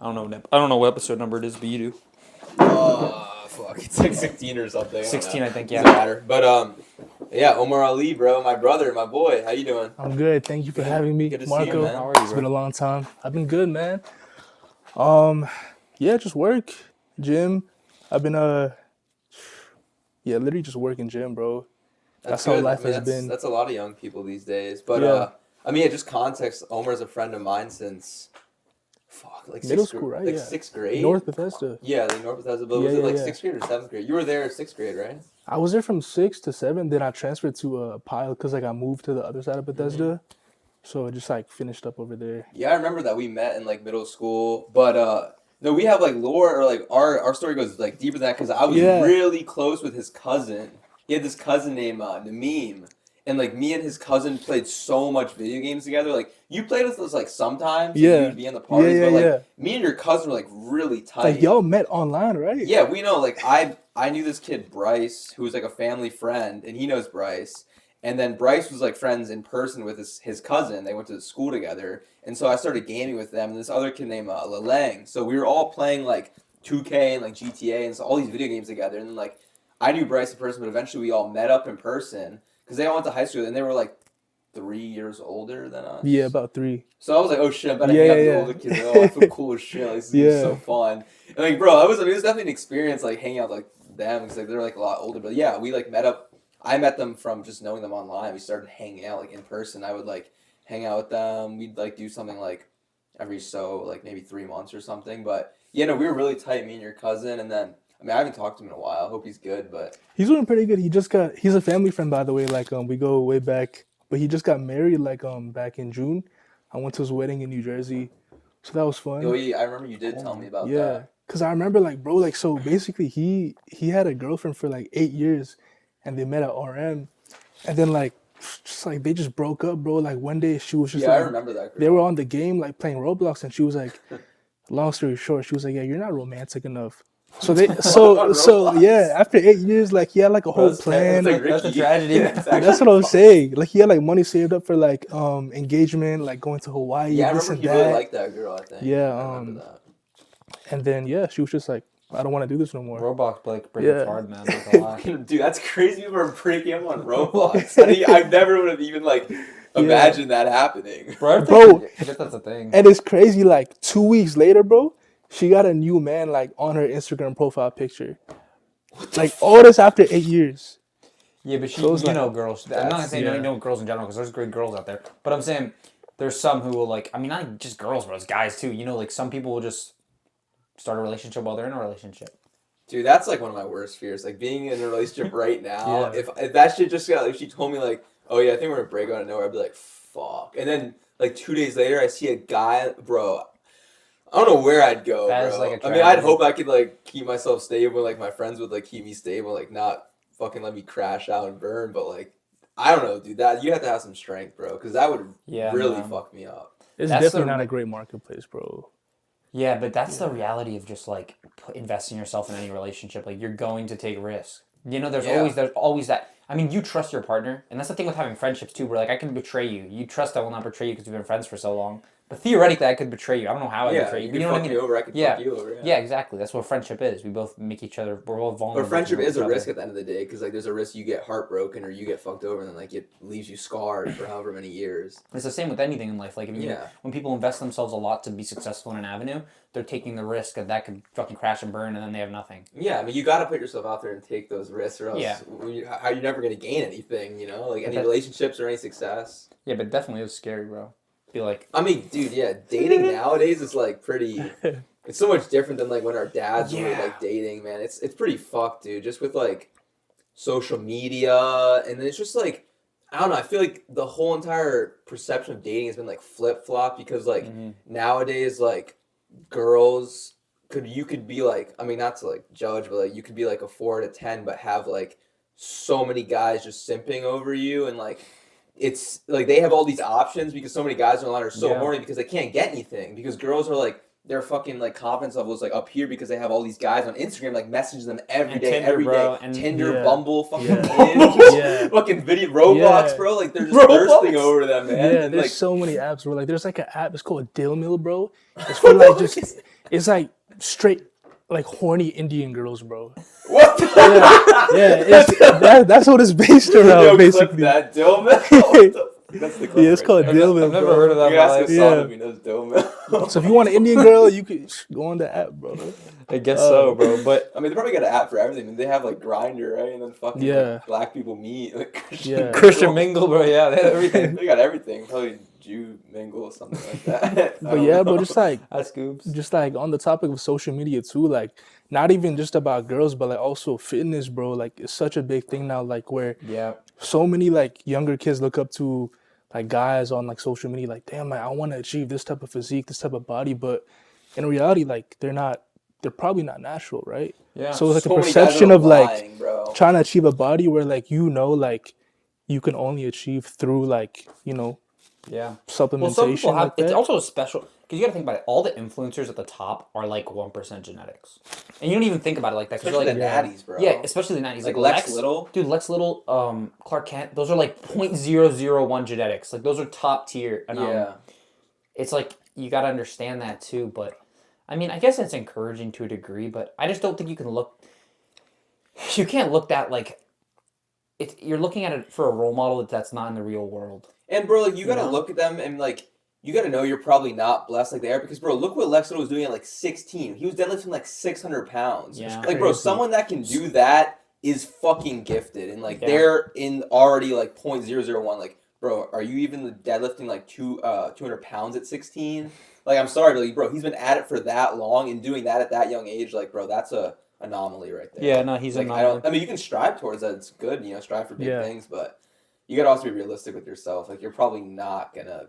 I don't know what episode number it is, but you do. Fuck. It's like 16 or something. 16, I think, yeah. Doesn't matter. But, yeah, Omar Ali, bro. My brother, my boy. How you doing? I'm good. Thank you for having me, Good to see Marco. you, man. How are you, It's been bro? a long time. I've been good, man. Yeah, just work, gym. I've been literally just working gym, bro. That's how good. life has that's, been. That's a lot of young people these days. But, Yeah. just context. Omar's a friend of mine since, like Middle sixth, school, right? like Yeah. sixth grade. North Bethesda. Yeah, like North Bethesda. But Yeah, was it yeah, like yeah. sixth grade or seventh grade? You were there in sixth grade, right? I was there from 6 to 7. Then I transferred to Pile because like I moved to the other side of Bethesda. So I just like finished up over there. Yeah, I remember that we met in like middle school, but no, we have like lore or like our story goes like deeper than that because I was Yeah. really close with his cousin. He had this cousin named Nameem, and like me and his cousin played so much video games together. Like you played with us like sometimes, and Yeah. you'd be in the parties, Yeah, but like yeah. me and your cousin were like really tight. Like y'all met online, right? Yeah, we know. Like I knew this kid Bryce, who was like a family friend, and he knows Bryce. And then Bryce was like friends in person with his cousin. They went to school together, and so I started gaming with them. And this other kid named Lalang. So we were all playing like 2K and like GTA and so all these video games together. And then like I knew Bryce in person, but eventually we all met up in person because they all went to high school and they were like 3 years older than us. Yeah, about 3. So I was like, oh shit, I better Yeah, hang out with yeah, the older kids. Like, oh, I feel cool as shit. Like, this is Yeah. so fun. And like, bro, it was definitely an experience like hanging out with like them because like they're like a lot older. But yeah, we like met up. I met them from just knowing them online. We started hanging out like in person. I would like hang out with them. We'd like do something like every like maybe 3 months or something. But yeah, no, we were really tight, me and your cousin. And then I haven't talked to him in a while. I hope he's good. But He's doing pretty good. He's a family friend, by the way. Like we go way back, but he just got married like back in June. I went to his wedding in New Jersey, so that was fun. oh yeah, I remember you did tell me about Yeah, that. cause I remember like bro, like so basically he had a girlfriend for like 8 years, and they met at RM, and then like just like they just broke up, bro. Like one day she was just Yeah, I like remember that. they were on the game like playing Roblox, and she was like, long story short, she was like, yeah, you're not romantic enough. So they so yeah, after 8 years, like he had like a whole plan. That's, like, That's a Ricky. tragedy. Yeah, it's actually That's what I'm fucked. saying. Like he had like money saved up for like engagement, like going to Hawaii, Yeah, I this remember and he really that. liked that girl, I think. Yeah, I remember that. And then yeah, she was just like, I don't want to do this no more. Roblox breaks Yeah. hard, man. Not gonna lie. Dude, that's crazy. We were breaking up on Roblox. I never would have even like imagined that happening. Bro, Bro. I guess that's a thing. And it's crazy. Like 2 weeks later, bro, she got a new man like on her Instagram profile picture. Like all this after 8 years. Yeah, but she, So it's you like- know girls. I'm not saying yeah. you know girls in general because there's great girls out there. But I'm saying there's some who will like. I mean, not just girls, but it's guys too. You know, like some people will just start a relationship while they're in a relationship. Dude, that's like one of my worst fears. Like being in a relationship right now. Yeah. If that shit just got like, she told me like, oh yeah, I think we're gonna break out of nowhere. I'd be like, fuck. And then like 2 days later, I see a guy, bro. I don't know where I'd go, That is, bro. like, a I mean, I'd tragedy. hope I could like keep myself stable. Like my friends would like keep me stable, like not fucking let me crash out and burn. But like, I don't know, dude. That you have to have some strength, bro, because that would Yeah, really man. fuck me up. It's That's definitely the- not a great marketplace, bro. Yeah, but that's the reality of just like investing yourself in any relationship. Like you're going to take risks. You know, there's Yeah. always that. I mean, you trust your partner, and that's the thing with having friendships too. Where like I can betray you. You trust I will not betray you because we've been friends for so long. But theoretically, I could betray you. I don't know how I Yeah, betray you. you But can you know what I fuck mean? me over. I can Yeah. fuck you over. Yeah, exactly. That's what friendship is. We both make each other. We're all vulnerable. But friendship to is a each risk other. at the end of the day because like there's a risk you get heartbroken or you get fucked over and then like it leaves you scarred for however many years. It's the same with anything in life. Like if you, Yeah. when people invest themselves a lot to be successful in an avenue, they're taking the risk that could fucking crash and burn, and then they have nothing. Yeah, I mean you got to put yourself out there and take those risks or else Yeah. how you're never gonna gain anything. You know, like any that- relationships or any success. Yeah, but definitely it was scary, bro. Be like, I mean, dude, yeah, dating nowadays is like pretty. It's so much different than like when our dads were Yeah. like dating, man. It's pretty fucked, dude. Just with like social media, and then it's just like I don't know. I feel like the whole entire perception of dating has been like flip flop because like nowadays, like girls you could be like I mean not to like judge, but like you could be like a 4 out of 10, but have like so many guys just simping over you and like. It's like they have all these options because so many guys online are so Yeah. horny because they can't get anything because girls are like their fucking like confidence level is like up here because they have all these guys on Instagram like message them every And day, Tinder, every day. bro, and- Tinder, Yeah. Bumble, fucking Yeah. Hinge, Yeah. fucking video Roblox, Yeah. bro. Like they're just Roblox? thirsting over them, man. Yeah, And, there's like, so many apps, bro. Like there's like an app, it's called Dill Mill, bro. It's for like just It's like straight, like horny Indian girls, bro. What? The That's what it's based around, Yo, clip basically. that dill mill. That's the clip. Yeah, it's called I've dill mill, I've never bro. heard of that. You in my ask life. Hassan Yeah. if he knows dill mill. So if you want an Indian girl, you could go on the app, bro. I guess so, bro. But I mean, they probably got an app for everything. I mean, they have like Grinder, right? And then fucking Yeah. like, black people meet. Like, Yeah. Christian Mingle, bro. Yeah, they had everything. They got everything. Probably Jew mingle or something like that. I But don't yeah, know. bro, just like Scoops. on the topic of social media too, like not even just about girls, but like also fitness, bro. Like it's such a big thing now, like where Yeah. so many like younger kids look up to like guys on like social media, like damn, like I want to achieve this type of physique, this type of body, but in reality, like they're probably not natural, right? Yeah. So it's like the many guys perception are of like lying, bro. trying to achieve a body where like like you can only achieve through like Yeah. supplementation. Well, some people have. like It's that. also a special because you got to think about it. All the influencers at the top are like 1% genetics, and you don't even think about it like that. 'Cause Especially you're the like, natties, bro. yeah, especially the 90s. Like Like Lex Little. Dude, Lex Little, Clark Kent. Those are like 0.001 genetics. Like those are top tier. And Yeah. it's like you got to understand that too. But I mean, I guess it's encouraging to a degree. But I just don't think you can look. You can't look that like. You're looking at it for a role model that's not in the real world. And bro, like you gotta know? look at them and like you gotta know you're probably not blessed like they are because bro, look what Lex Little was doing at like 16. He was deadlifting like 600 pounds. Yeah. Like bro, Crazy. someone that can do that is fucking gifted and like Yeah. they're in already like 0.001. Like bro, are you even deadlifting like 200 pounds at 16? Like I'm sorry, but like, bro, he's been at it for that long and doing that at that young age. Like bro, that's a anomaly right there. Yeah, no, he's Like anomaly. I mean, you can strive towards that. It's good, strive for big Yeah. things, but you gotta also be realistic with yourself. Like you're probably not gonna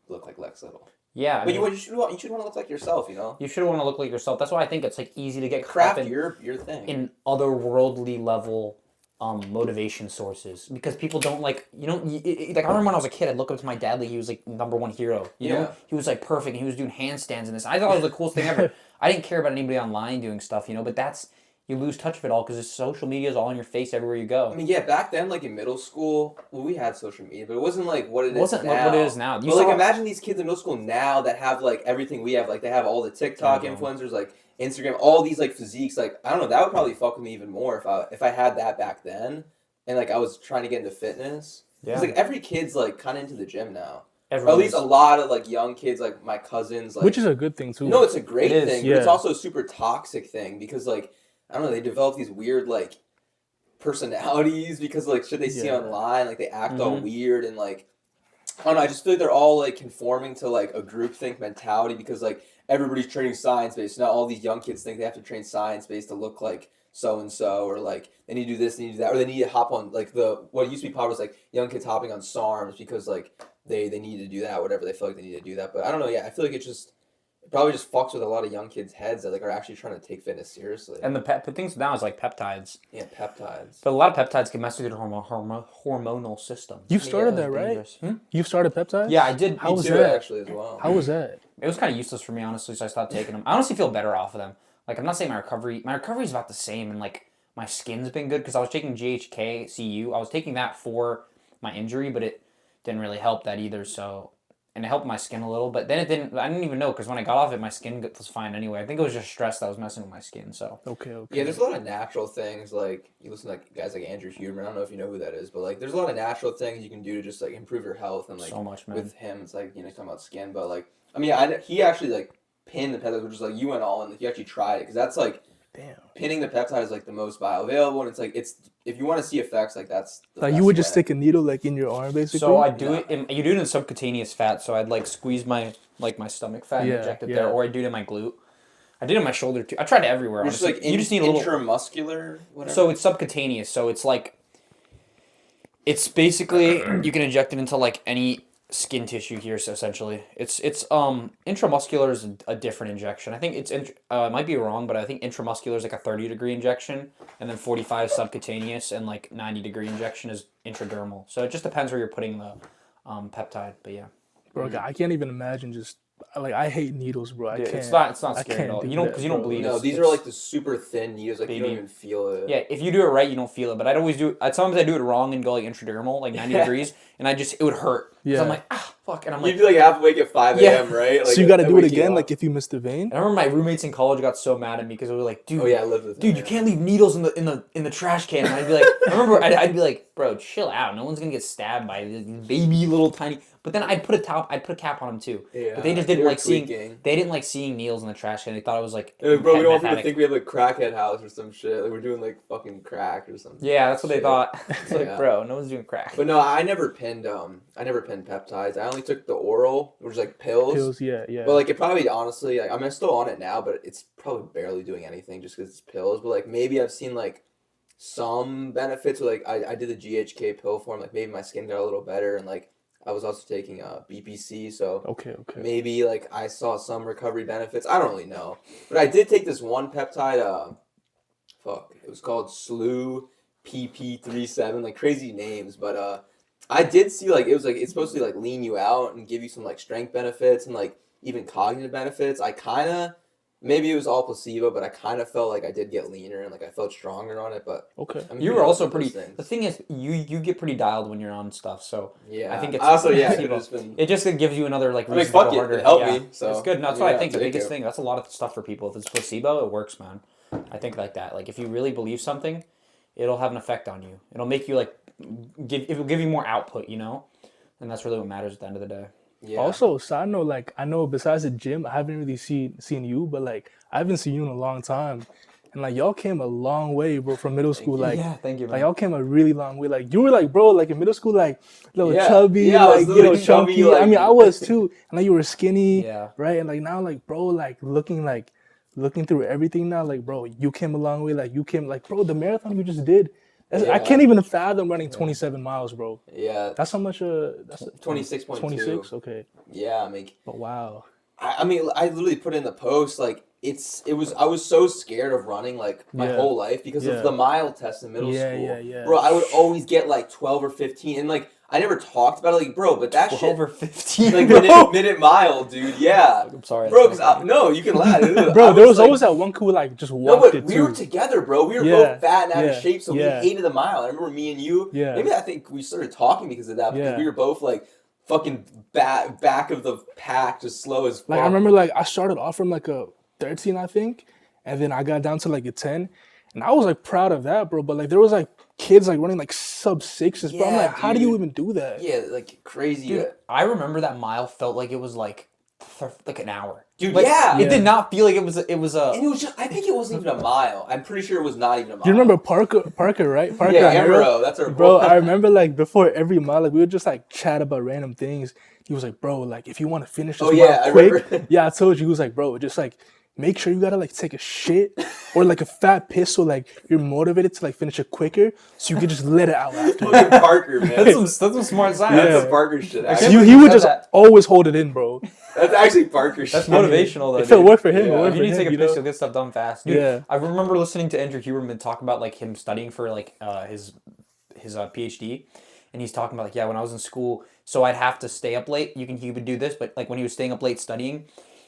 look like Lex Little. Yeah, I But mean, you should want to look like yourself. you should want to look like yourself. That's why I think it's like easy to get caught Craft up your thing. in otherworldly level motivation sources because people don't like like I remember when I was a kid I'd look up to my dad like he was like #1 hero. You know, he was like perfect and he was doing handstands and this. I thought it was the coolest thing ever. I didn't care about anybody online doing stuff, but that's you lose touch of it all because social media is all in your face everywhere you go. I mean, yeah, back then, like in middle school, well, we had social media, but it wasn't like what it is now. Wasn't like what it is now. But like, imagine these kids in middle school now that have like everything we have. Like they have all the TikTok influencers, like Instagram, all these like physiques. Like I don't know, that would probably fuck with me even more if I had that back then, and like I was trying to get into fitness. Yeah. Because like every kid's like kind of into the gym now. Or at Everyone's- least a lot of like young kids, like my cousins, like Which is a good thing too. no, it's a great It is, thing, but it's yeah. also a super toxic thing because like I don't know, they develop these weird like personalities because like shit they see Yeah. online, like they act all weird and like I don't know, I just feel like they're all like conforming to like a groupthink mentality because like everybody's training science based. Now all these young kids think they have to train science based to look like so and so, or like they need to do this, they need to do that, or they need to hop on like what used to be popular was like young kids hopping on SARMs because like they need to do that, whatever they feel like they need to do that. But I don't know, yeah, I feel like it probably just fucks with a lot of young kids' heads that like are actually trying to take fitness seriously. and the things now is like peptides. Yeah, peptides. But a lot of peptides can mess with your hormonal system. You've started Yeah, that, right? Dangerous. You've started peptides? Yeah, I did. How was too, that? actually as well. How was that? It was kind of useless for me, honestly, so I stopped taking them. I honestly feel better off of them. Like, I'm not saying my recovery is about the same, and like my skin's been good because I was taking GHK CU. I was taking that for my injury, but it didn't really help that either. So, and it helped my skin a little, but then it didn't. I didn't even know because when I got off it, my skin was fine anyway. I think it was just stress that was messing with my skin. So Okay. Yeah, there's a lot of natural things like you listen to like guys like Andrew Huberman. I don't know if you know who that is, but like there's a lot of natural things you can do to just like improve your health and like so much, man. with him it's like he's talking about skin, but like I mean he actually like pinned the peptide, which is like you went all in. Like, you actually tried it because that's like Damn. pinning the peptide is like the most bioavailable, and it's like if you want to see effects, like that's the Like you best would just way. stick a needle like in your arm, basically. So I do it. You do it in subcutaneous fat. So I'd like squeeze my stomach fat and Yeah, inject it yeah. there, or I do it in my glute. I did it in my shoulder too. I tried it everywhere. Which is Honestly. like You just need a little. intramuscular, whatever. So it's subcutaneous. So it's like, it's basically you can inject it into like any skin tissue here. So essentially, it's intramuscular is a different injection. I think I might be wrong, but I think intramuscular is like a 30-degree injection, and then 45 subcutaneous, and like 90-degree injection is intradermal. So it just depends where you're putting the peptide. But yeah, Bro, I can't even imagine just like I hate needles, bro. I yeah, can't. it's not I scary at can't all. do You don't that, because you don't bro. bleed. no, these are like the super thin needles, like you don't Baby. even feel it. Yeah, if you do it right, you don't feel it. But I'd always do. Sometimes I do it wrong and go like intradermal, like 90 degrees, and it would hurt. 'Cause I'm like, ah, fuck. And I'm You'd like, be like half awake at 5 Yeah. a.m., right? Like, So you got to do it waking again, up. like if you missed the vein. and I remember my roommates in college got so mad at me because they were like, dude, Oh yeah, I lived with dude, him, you yeah. can't leave needles in the trash can. And I'd be like, I remember I'd be like, bro, chill out. No one's gonna get stabbed by this baby little tiny. But then I'd put a cap on them too. Yeah, But they just they didn't were like seeing. tweaking. They didn't like seeing needles in the trash can. They thought it was like. They're like, bro, we don't want people to meth think we have a crackhead house or some shit. Like we're doing like fucking crack or something. Yeah, that's what they Shit. thought. It's like, Yeah. bro, no one's doing crack. But no, I never pinned peptides. I only took the oral, which is like pills. Pills, yeah. But like it probably honestly, like, I mean, I'm still on it now, but it's probably barely doing anything just because it's pills. But like maybe I've seen like some benefits. Like I did the GHK pill form. Like maybe my skin got a little better, and like I was also taking BPC, so Okay. maybe like I saw some recovery benefits. I don't really know, but I did take this one peptide. It was called SLU PP37. Like crazy names, but I did see like it's supposed to like lean you out and give you some like strength benefits and like even cognitive benefits. I kind of maybe it was all placebo, but I kind of felt like I did get leaner and like I felt stronger on it. But Okay. I mean, You who were knows also with pretty. those things. The thing is, you get pretty dialed when you're on stuff. So Yeah, I think it's I also placebo. could have just been. It just gives you another like I mean, reason fuck to go it, harder. it helped Yeah. me, so, it's good. And that's yeah, why I think the take biggest it. thing. That's a lot of stuff for people. If it's placebo, it works, man. I think like that. Like if you really believe something, it'll have an effect on you. It'll make you like it will give you more output. And that's really what matters at the end of the day. Yeah. Also, side note, like I know besides the gym, I haven't really seen you, but like I haven't seen you in a long time, and like y'all came a long way, bro, from middle school. Like, Thank you, man. like y'all came a really long way. Like you were like, bro, like in middle school, like little Yeah. chubby, Yeah, I was like literally chunky. chubby, like- I mean, I was too, and like you were skinny, Yeah. right? And like now, like bro, like looking through everything now, like bro, you came a long way. Like you came, like bro, the marathon you just did. I Yeah. can't even fathom running 27 miles, bro. Yeah. That's how much. That's 26.2. 26. Okay. Yeah, I mean, But wow. I mean, I literally put in the post like I was so scared of running like my Yeah. whole life because Yeah. of the mile test in middle school. Yeah. Bro, I would always get like 12 or 15, and like I never talked about it, like bro, but that 12 shit or 15. like bro. minute mile, dude. Yeah, I'm sorry. bro. Cause no, you can laugh, Bro, there was always that one who like just No, walked but it we too. were together, bro. We were Yeah, both fat and out yeah, of shape, so yeah. we hated the mile. I remember me and you. Yeah. Maybe I think we started talking because of that because Yeah. we were both like fucking back of the pack, just slow as fuck. Like I remember like I started off from like a 13, I think, and then I got down to like a 10. And I was like proud of that, bro. But like there was like kids like running like sub 6s, bro. I'm Yeah, like, how do you dude. even do that? Yeah, like crazy. Dude, I remember that mile felt like it was like an hour. Dude, Like, yeah. It did not feel like it was a. And it was just, I think it wasn't even a mile. I'm pretty sure it was not even a mile. Do you remember Parker, right? Parker Yeah, Harrow? Amaro, that's our Bro, boy. I remember like before every mile, like we would just like chat about random things. He was like, bro, like if you want to finish this Oh, mile yeah, I quick, remember. yeah, I told you. He was like, bro, just like make sure you gotta like take a shit or like a fat piss so like you're motivated to like finish it quicker so you can just let it out after. Fucking Parker, man. That's some smart science. That's Yeah. some Parker shit. can't So Actually. he would said just that. always hold it in, bro. That's actually Parker shit. That's motivational though. If it dude. worked for him, Yeah. it worked If you for need to take him. a You piss, know? you'll get stuff done fast. Dude, Yeah. I remember listening to Andrew Huberman talk about like him studying for like his PhD, and he's talking about like when I was in school, so I'd have to stay up late. He would do this, but like when he was staying up late studying,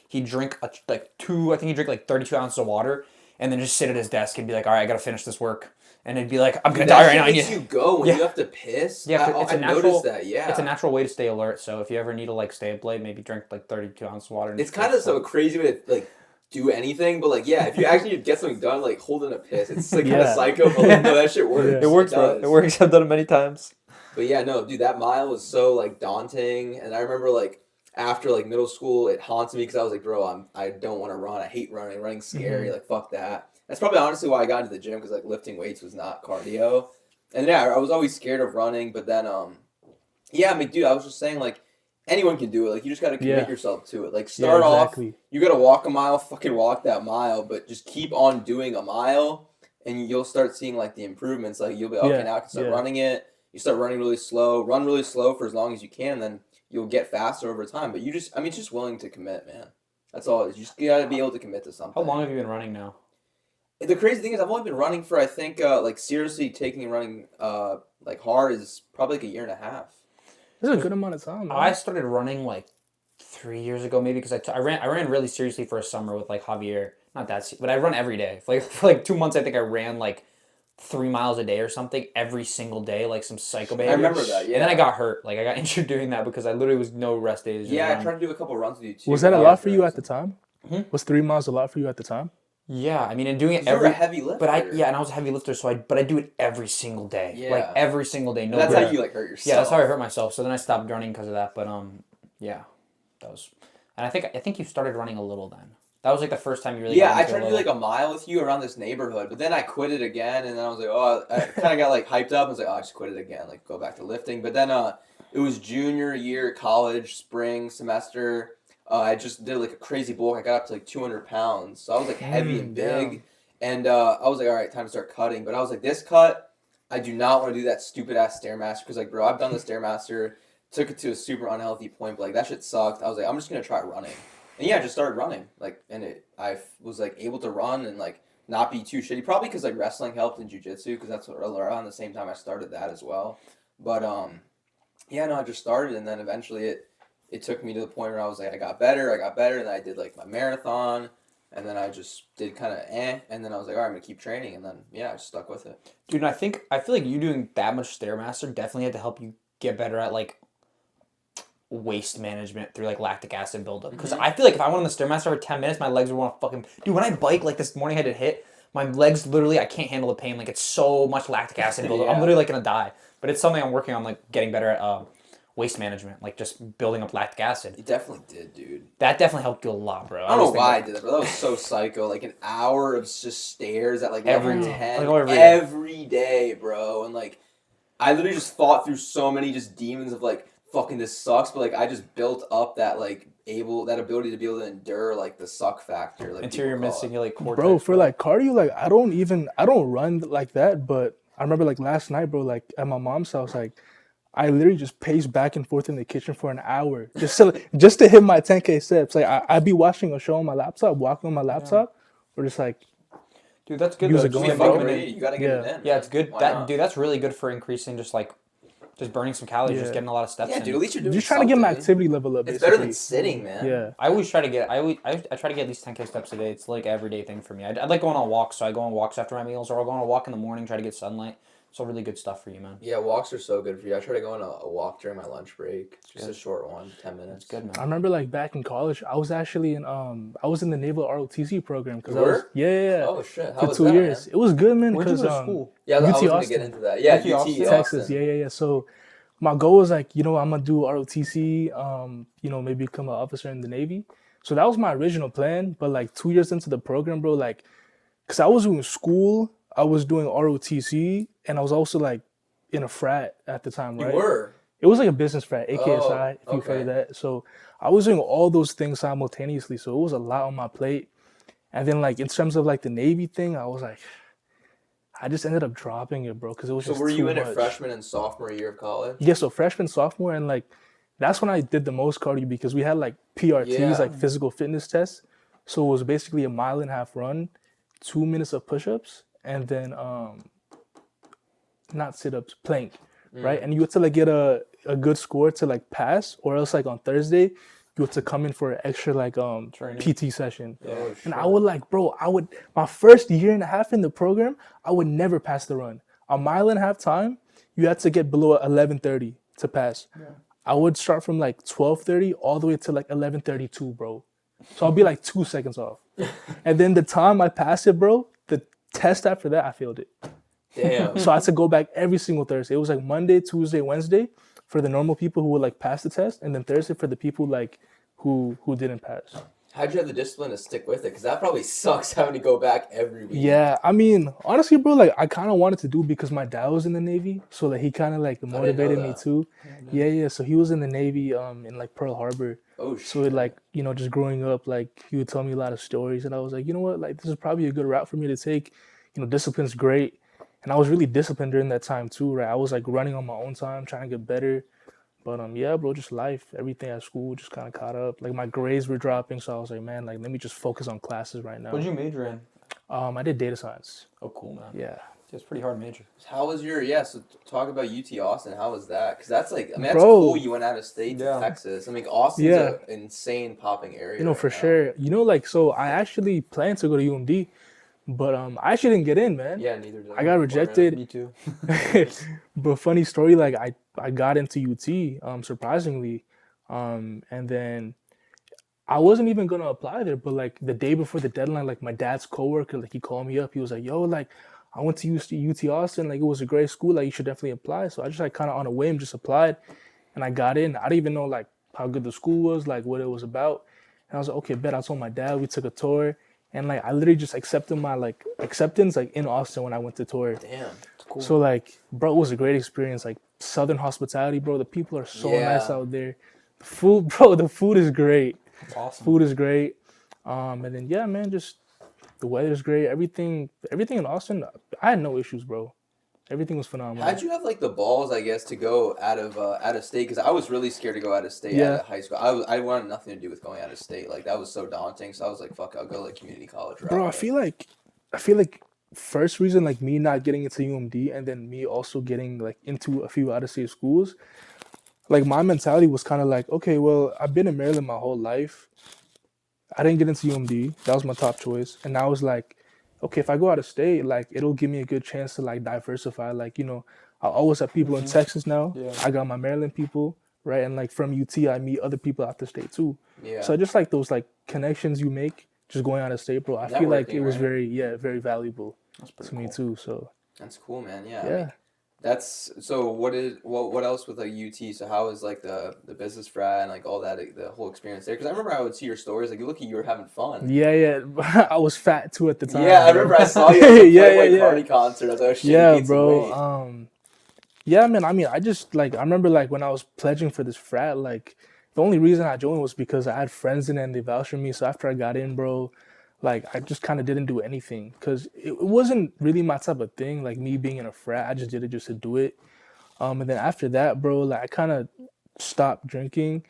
he'd drink I think he'd drink like 32 ounces of water, and then just sit at his desk and be like, all right, I gotta finish this work, and it'd be like, I'm gonna die right now. That makes you go when Yeah. you have to piss. Yeah, I noticed that. Yeah, it's a natural way to stay alert. So if you ever need to like stay up late, maybe drink like 32 ounces of water. And It's just kind of so crazy way to like do anything, but like yeah, if you actually get something done, like holding a piss, it's like kind of Yeah. psycho, but like no, that shit works. Yeah. It works, bro. does. It works. I've done it many times. But yeah, no, dude, that mile was so like daunting, and I remember like after like middle school, it haunted me because I was like, bro, I don't want to run. I hate running. Running's scary. Like fuck that. That's probably honestly why I got into the gym because like lifting weights was not cardio, and yeah, I was always scared of running. But then yeah, I mean, dude, I was just saying like anyone can do it. Like you just got to commit Yeah. yourself to it. Like Yeah, start off. exactly. You gotta walk a mile, fucking walk that mile, but just keep on doing a mile, and you'll start seeing like the improvements. Like you'll be okay, Yeah, now I can start yeah. running it. You start running really slow, run really slow for as long as you can, then you'll get faster over time. But it's just willing to commit, man. That's all it is. You just gotta be able to commit to something. How long have you been running now? The crazy thing is, I've only been running for I think like seriously taking running like hard is probably like a year and a half. This is a good amount of time, man. I started running like 3 years ago, maybe because I ran really seriously for a summer with like Javier. Not that, but I run every day. For like 2 months, I think I ran like 3 miles a day or something every single day, like some psycho I behavior. remember that. Yeah. And then I got hurt. Like I got injured doing that because I literally was no rest days. just Yeah, I running. tried to do a couple runs with you too. Was that a but lot I for you was at the time? Hmm? Was 3 miles a lot for you at the time? Yeah, I mean, and doing it 'Cause you were every. a heavy lifter. But and I was a heavy lifter, but I do it every single day. Yeah. Like every single day. No. That's break. how you like hurt yourself. Yeah, that's how I hurt myself. So then I stopped running because of that. But yeah, that was. And I think you started running a little then. That was like the first time you really. Yeah, got I into tried to do like a mile with you around this neighborhood, but then I quit it again, and then I was like, oh, I kind of got like hyped up. I was like, oh, I just quit it again, like go back to lifting. But then it was junior year, college, spring semester. I just did like a crazy bulk. I got up to like 200 pounds, so I was like heavy and big, and I was like, all right, time to start cutting. But I was like, this cut, I do not want to do that stupid ass stairmaster because like, bro, I've done the stairmaster, took it to a super unhealthy point, but like that shit sucked. I was like, I'm just gonna try running. And yeah, I just started running, like, and I was like able to run and like not be too shitty. Probably because like wrestling helped in jujitsu, because that's what around the same time I started that as well. But yeah, no, I just started, and then eventually it took me to the point where I was like, I got better, and then I did like my marathon, and then I just did kind of and then I was like, all right, I'm gonna keep training, and then yeah, I just stuck with it. Dude, and I feel like you doing that much Stairmaster definitely had to help you get better at like waste management through like lactic acid buildup. Because I feel like if I went on the Stairmaster for 10 minutes, my legs would want to fucking. Dude, when I bike, like this morning I had to hit, my legs literally, I can't handle the pain. Like it's so much lactic acid buildup. Yeah. I'm literally like gonna die. But it's something I'm working on, like getting better at waste management, like just building up lactic acid. It definitely did, dude. That definitely helped you a lot, bro. I don't know why I did that, but that was so psycho. Like an hour of just stairs at like Every level day. 10 Like, every day, bro. And like, I literally just fought through so many just demons of like, fucking this sucks, but like I just built up that like that ability to be able to endure like the suck factor. Like Anterior mid-cingulate cortex. Bro, for like cardio, like I don't run like that, but I remember like last night, bro, like at my mom's house, like I literally just paced back and forth in the kitchen for an hour just to hit my 10K steps. Like I'd be watching a show on my laptop, walking on my laptop, or just like. Dude, that's good. Use Though. it going, Just bro. You gotta get it in. Yeah, it's good. Why Dude, that's really good for increasing just burning some calories, just getting a lot of steps. Yeah, in. dude, at least you're doing Just trying to get my something. activity level up. It's Basically. better than sitting, man. Yeah. I always try to get I try to get at least 10K steps a day. It's like an everyday thing for me. I like going on walks, so I go on walks after my meals, or I'll go on a walk in the morning, try to get sunlight. It's all really good stuff for you, man. Yeah, walks are so good for you. I try to go on a walk during my lunch break. Just a short one, 10 minutes. It's good, man. I remember like back in college, I was actually in I was in the Naval ROTC program because You I was were? yeah. Oh shit! How For was 2 that, years. man? It was good, man. Where'd you Because go to school? Yeah, I was UT gonna Austin. get into that. Yeah, UT UT Austin? Texas. Yeah. So my goal was like, I'm gonna do ROTC, maybe become an officer in the Navy. So that was my original plan. But like 2 years into the program, bro, like, cause I was doing school, I was doing ROTC, and I was also like in a frat at the time, right? You were. It was like a business frat, AKSI, if you've okay. heard of that. So I was doing all those things simultaneously. So it was a lot on my plate. And then like in terms of like the Navy thing, I was like, I just ended up dropping it, bro, because it was So just were you too in much. it freshman and sophomore year of college? Yeah, so freshman, sophomore, and like that's when I did the most cardio because we had like PRTs, Yeah. like physical fitness tests. So it was basically a 1.5 mile run, 2 minutes of push-ups, and then not sit-ups, plank, right? And you had to like get a good score to like pass, or else like on Thursday you had to come in for an extra like PT session. Oh, And I would like, bro, my first year and a half in the program, I would never pass the run. A 1.5 mile time, you had to get below 11:30 to pass. Yeah. I would start from like 12:30 all the way to like 11:32, bro. So I'll be like 2 seconds off. And then the time I passed it, bro, the test after that, I failed it. Damn. So I had to go back every single Thursday. It was like Monday, Tuesday, Wednesday for the normal people who would like pass the test, and then Thursday for the people like who didn't pass. How'd you have the discipline to stick with it? Because that probably sucks having to go back every week. Yeah, I mean, honestly, bro, like I kind of wanted to do because my dad was in the Navy, so like he kind of like motivated me too. Yeah. So he was in the Navy, in like Pearl Harbor. Oh shit. So it like just growing up, like he would tell me a lot of stories, and I was like, you know what, like this is probably a good route for me to take. Discipline's great, and I was really disciplined during that time too, right? I was like running on my own time, trying to get better. But yeah, bro, just life, everything at school just kind of caught up. Like my grades were dropping, so I was like, man, like let me just focus on classes right now. What did you major in? I did data science. Oh, cool, man. Yeah. It's a pretty hard major. How was so talk about UT Austin. How was that? Because that's like, I mean, that's Bro. cool you went out of state to Texas. I mean, Austin's an insane popping area. For sure. Like, so I actually planned to go to UMD. But I actually didn't get in, man. Yeah, neither did I got rejected. Me too. But funny story, like I got into UT, surprisingly, and then I wasn't even gonna apply there, but like the day before the deadline, like my dad's coworker, like he called me up. He was like, "Yo, like I went to UT Austin, like it was a great school, like you should definitely apply." So I just like kind of on a whim just applied, and I got in. I didn't even know like how good the school was, like what it was about, and I was like, "Okay, bet." I told my dad. We took a tour, and like I literally just accepted my like acceptance like in Austin when I went to tour. Damn. It's cool. So like, bro, it was a great experience. Like Southern hospitality, bro. The people are so nice Yeah. out there. The food, bro. The food is great. It's awesome. Food is great. And then yeah, man, just the weather's great. Everything in Austin, I had no issues, bro. Everything was phenomenal. How'd you have like the balls, I guess, to go out of state? Because I was really scared to go out of state out Yeah. of high school. I wanted nothing to do with going out of state. Like that was so daunting. So I was like, fuck, I'll go like community college route. Bro, I feel like first reason like me not getting into UMD and then me also getting like into a few out of state schools, like my mentality was kind of like, okay, well, I've been in Maryland my whole life. I didn't get into UMD. That was my top choice. And I was like, okay, if I go out of state, like it'll give me a good chance to like diversify. Like, I always have people in Texas now. Yeah. I got my Maryland people, right? And like from UT, I meet other people out the state too. Yeah. So just like those like connections you make just going out of state, bro, I feel like Networking, it was right? very valuable That's pretty to me cool. too. So That's cool, man. Yeah. I yeah. mean, that's so. What else with like UT? So how is like the business frat and like all that the whole experience there? Because I remember I would see your stories. Like you look, you were having fun. Yeah. I was fat too at the time. Yeah, I bro. remember I saw you at the Yeah, Playboy yeah. Cardi concert. I was like, oh shit, he Yeah, gained some weight. bro. Yeah, man. I mean, I just like I remember like when I was pledging for this frat, like the only reason I joined was because I had friends in it and they vouched for me. So after I got in, bro, like I just kind of didn't do anything because it wasn't really my type of thing. Like me being in a frat, I just did it just to do it. And then after that, bro, like I kind of stopped drinking,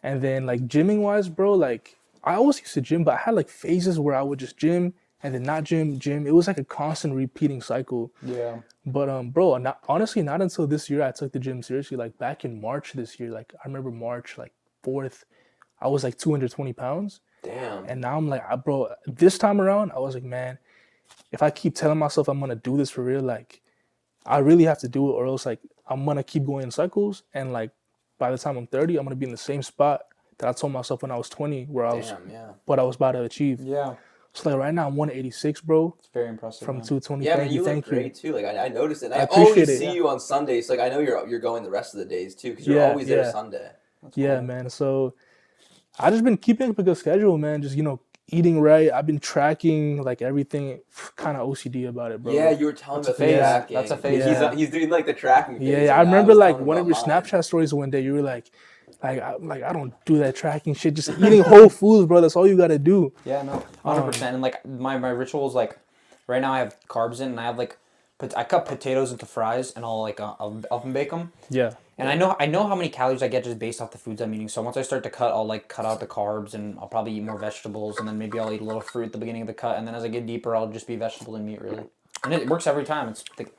and then like gymming wise, bro, like I always used to gym, but I had like phases where I would just gym and then not gym. It was like a constant repeating cycle. Yeah. But bro, honestly, not until this year I took the gym seriously. Like back in March this year, like I remember March like 4th, I was like 220 pounds, Damn. and now I'm like, bro, this time around, I was like, man, if I keep telling myself I'm gonna do this for real, like I really have to do it, or else like I'm gonna keep going in cycles, and like by the time I'm 30, I'm gonna be in the same spot that I told myself when I was 20, where I was Damn. Yeah. what I was about to achieve. Yeah. So like right now I'm 186, bro, It's very impressive. from man. 220. Yeah, man, Thank you you, look thank you. great too. Like I noticed it. And I I appreciate always it, see yeah. you on Sundays. So, like I know you're going the rest of the days too, because you're Yeah, always there yeah. Sunday. That's Yeah, cool. man. So I just been keeping up a good schedule, man. Just eating right. I've been tracking like everything. Kind of OCD about it, bro. Yeah, you were telling me That's about a the phase. tracking. That's a phase, He's yeah. he's doing like the tracking phase. Yeah. I and remember was like telling one him of your about mine. Snapchat stories one day. You were like I don't do that tracking shit. Just eating whole foods, bro. That's all you gotta do. Yeah, no, 100%. And like my ritual is like, right now I have carbs in, and I have like, I cut potatoes into fries, and I'll like I'll oven bake them. Yeah. And I know how many calories I get just based off the foods I'm eating. So once I start to cut, I'll like cut out the carbs, and I'll probably eat more vegetables, and then maybe I'll eat a little fruit at the beginning of the cut, and then as I get deeper, I'll just be vegetable and meat really. And it works every time. It's like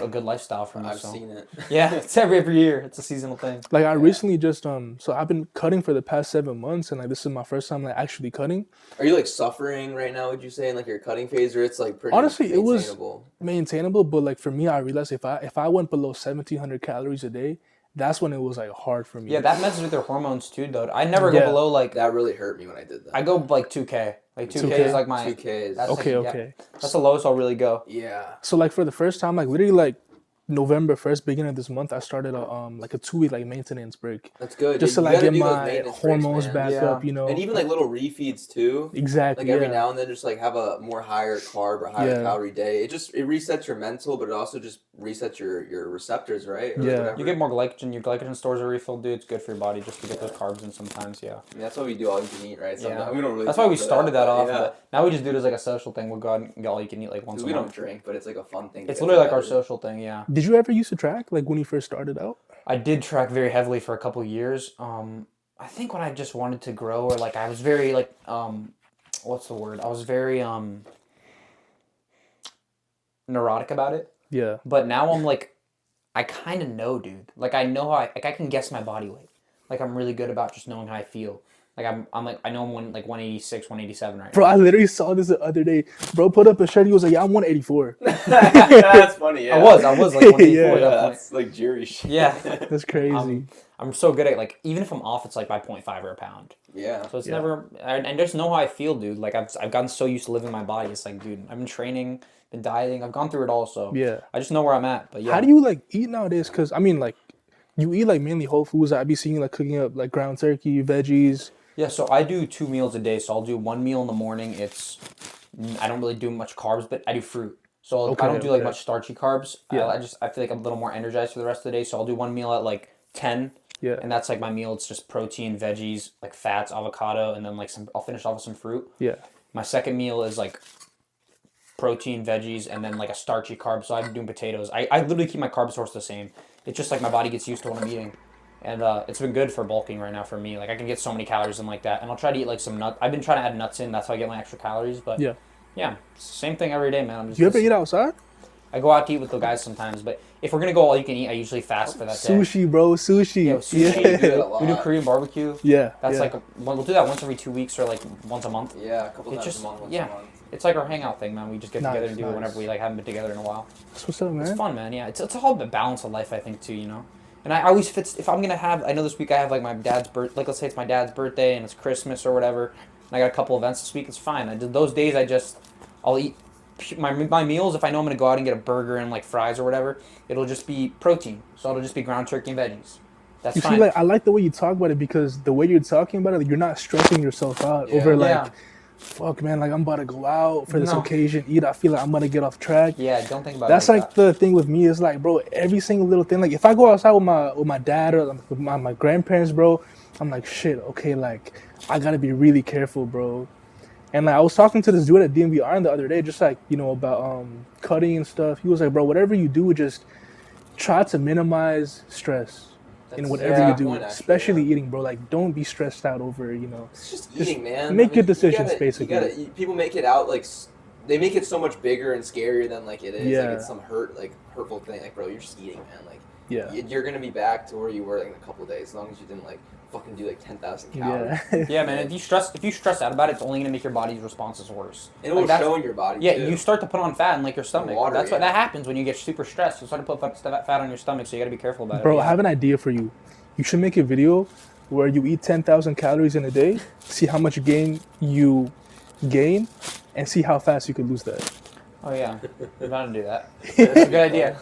a good lifestyle for me. I've so. seen it. Yeah, it's every year. It's a seasonal thing. Like I recently just so I've been cutting for the past 7 months, and like this is my first time like actually cutting. Are you like suffering right now? Would you say in like your cutting phase, or it's like pretty Honestly, it was maintainable? maintainable, but like for me, I realized if I went below 1,700 calories a day, that's when it was like hard for me. Yeah, that messes with your hormones too, though. I never go Yeah. below like, That really hurt me when I did that. I go like 2K. Like 2K 2K? is like my. 2K is That's Okay, like, yeah, okay. that's the lowest I'll really go. yeah. So like for the first time, like literally like November 1st, beginning of this month, I started like a 2-week like maintenance break That's good. just to You like gotta get do those my maintenance breaks, hormones man. back Yeah. up, And even like little refeeds too. Exactly. Like every yeah. now and then, just like have a more higher carb or higher Yeah. calorie day. It resets your mental, but it also just resets your receptors, right? Or Yeah. whatever. You get more glycogen. Your glycogen stores are refilled, dude. It's good for your body just to get those carbs in sometimes. Yeah. I mean, that's why we do all you can eat, right? Yeah. We don't really. That's why we talk started that about off. Yeah. But now we just do it as like a social thing. We'll go out and get all you can eat like once a We don't month. drink, but it's like a fun thing. It's to get literally like our together. social thing. Yeah. Did you ever used to track like when you first started out? I did track very heavily for a couple years. I think when I just wanted to grow, or like I was very like what's the word? I was very neurotic about it. Yeah. But now I'm like, I kind of know, dude. Like I know how I can guess my body weight. Like I'm really good about just knowing how I feel. Like I'm like I know I'm 186, 187 right Bro, now. I literally saw this the other day. Bro put up a shirt. He was like, "Yeah, I'm 184." That's funny. Yeah. I was like 184 Yeah, at Yeah, that point. that's like jury shit. Yeah. That's crazy. I'm so good at like even if I'm off, it's like by 0.5 or a pound. Yeah. So it's Yeah. never and just know how I feel, dude. Like I've gotten so used to living my body. It's like, dude, I've been training, been dieting, I've gone through it all. So Yeah. I just know where I'm at. But yeah, How do you like eat nowadays? Cause I mean, like, you eat like mainly whole foods. I be seeing like cooking up like ground turkey, veggies. Yeah, so I do 2 meals a day. So I'll do one meal in the morning. I don't really do much carbs, but I do fruit. So I don't do like Okay. much starchy carbs. Yeah. I feel like I'm a little more energized for the rest of the day. So I'll do one meal at like 10. Yeah. And that's like my meal. It's just protein, veggies, like fats, avocado, and then like I'll finish off with some fruit. Yeah. My second meal is like protein, veggies, and then like a starchy carb. So I'm doing potatoes. I literally keep my carb source the same. It's just like my body gets used to what I'm eating. And it's been good for bulking right now for me. Like I can get so many calories in like that. And I'll try to eat like some nut. I've been trying to add nuts in. That's how I get my extra calories. But Yeah. yeah, it's the same thing every day, man. I'm just, Do you ever eat outside? I go out to eat with the guys sometimes. But if we're going to go all you can eat, I usually fast for that day. Sushi, bro. Sushi. Yeah, sushi. We do it Yeah. a lot. We do Korean barbecue. Yeah. That's yeah. like, we'll do that once every 2 weeks or like once a month. Yeah, a couple It's times just, a month. Once yeah. a month. It's like our hangout thing, man. We just get together and do it Nice. whenever we like haven't been together in a while. That's what's up, man. It's fun, man. Yeah, it's all the balance of life, I think, too. You know, and I always fits if I'm gonna have. I know this week I have like my dad's birth. Like let's say it's my dad's birthday and it's Christmas or whatever. And I got a couple events this week. It's fine. Those days I'll eat my meals. If I know I'm gonna go out and get a burger and like fries or whatever, it'll just be protein. So it'll just be ground turkey and veggies. That's You fine. see, like, I like the way you talk about it because the way you're talking about it, like, you're not stressing yourself out Yeah. over like, Yeah. fuck, man, like I'm about to go out for this No. occasion, eat. I feel like I'm gonna get off track. Yeah, don't think about That's it like that. the thing with me is like, bro, every single little thing. Like if I go outside with my dad or with my grandparents, bro, I'm like, shit, okay, like I gotta be really careful, bro. And like I was talking to this dude at DMVR the other day, just like, you know, about cutting and stuff. He was like, bro, whatever you do, just try to minimize stress in That's whatever yeah, you do, point, actually, especially yeah. eating, bro. Like don't be stressed out over, you know. It's just Just eating, man. make good you decisions, gotta- basically. people make it out like they make it so much bigger and scarier than like it is. Yeah. Like it's some hurtful thing. Like bro, you're just eating, man. Like Yeah. you're gonna be back to where you were like in a couple of days, as long as you didn't like fucking do like 10,000 calories. Yeah. Yeah, man. If you stress out about it, it's only gonna make your body's responses worse. And it will Like, that's- show in your body. Yeah, too. you start to put on fat in like your stomach. water, That's what yeah. that happens when you get super stressed. You start to put fat on your stomach, so you got to be careful about it. Bro, Yeah. I have an idea for you. You should make a video where you eat 10,000 calories in a day, see how much gain you gain, and see how fast you could lose that. Oh yeah, we're about to do that. That's a good idea.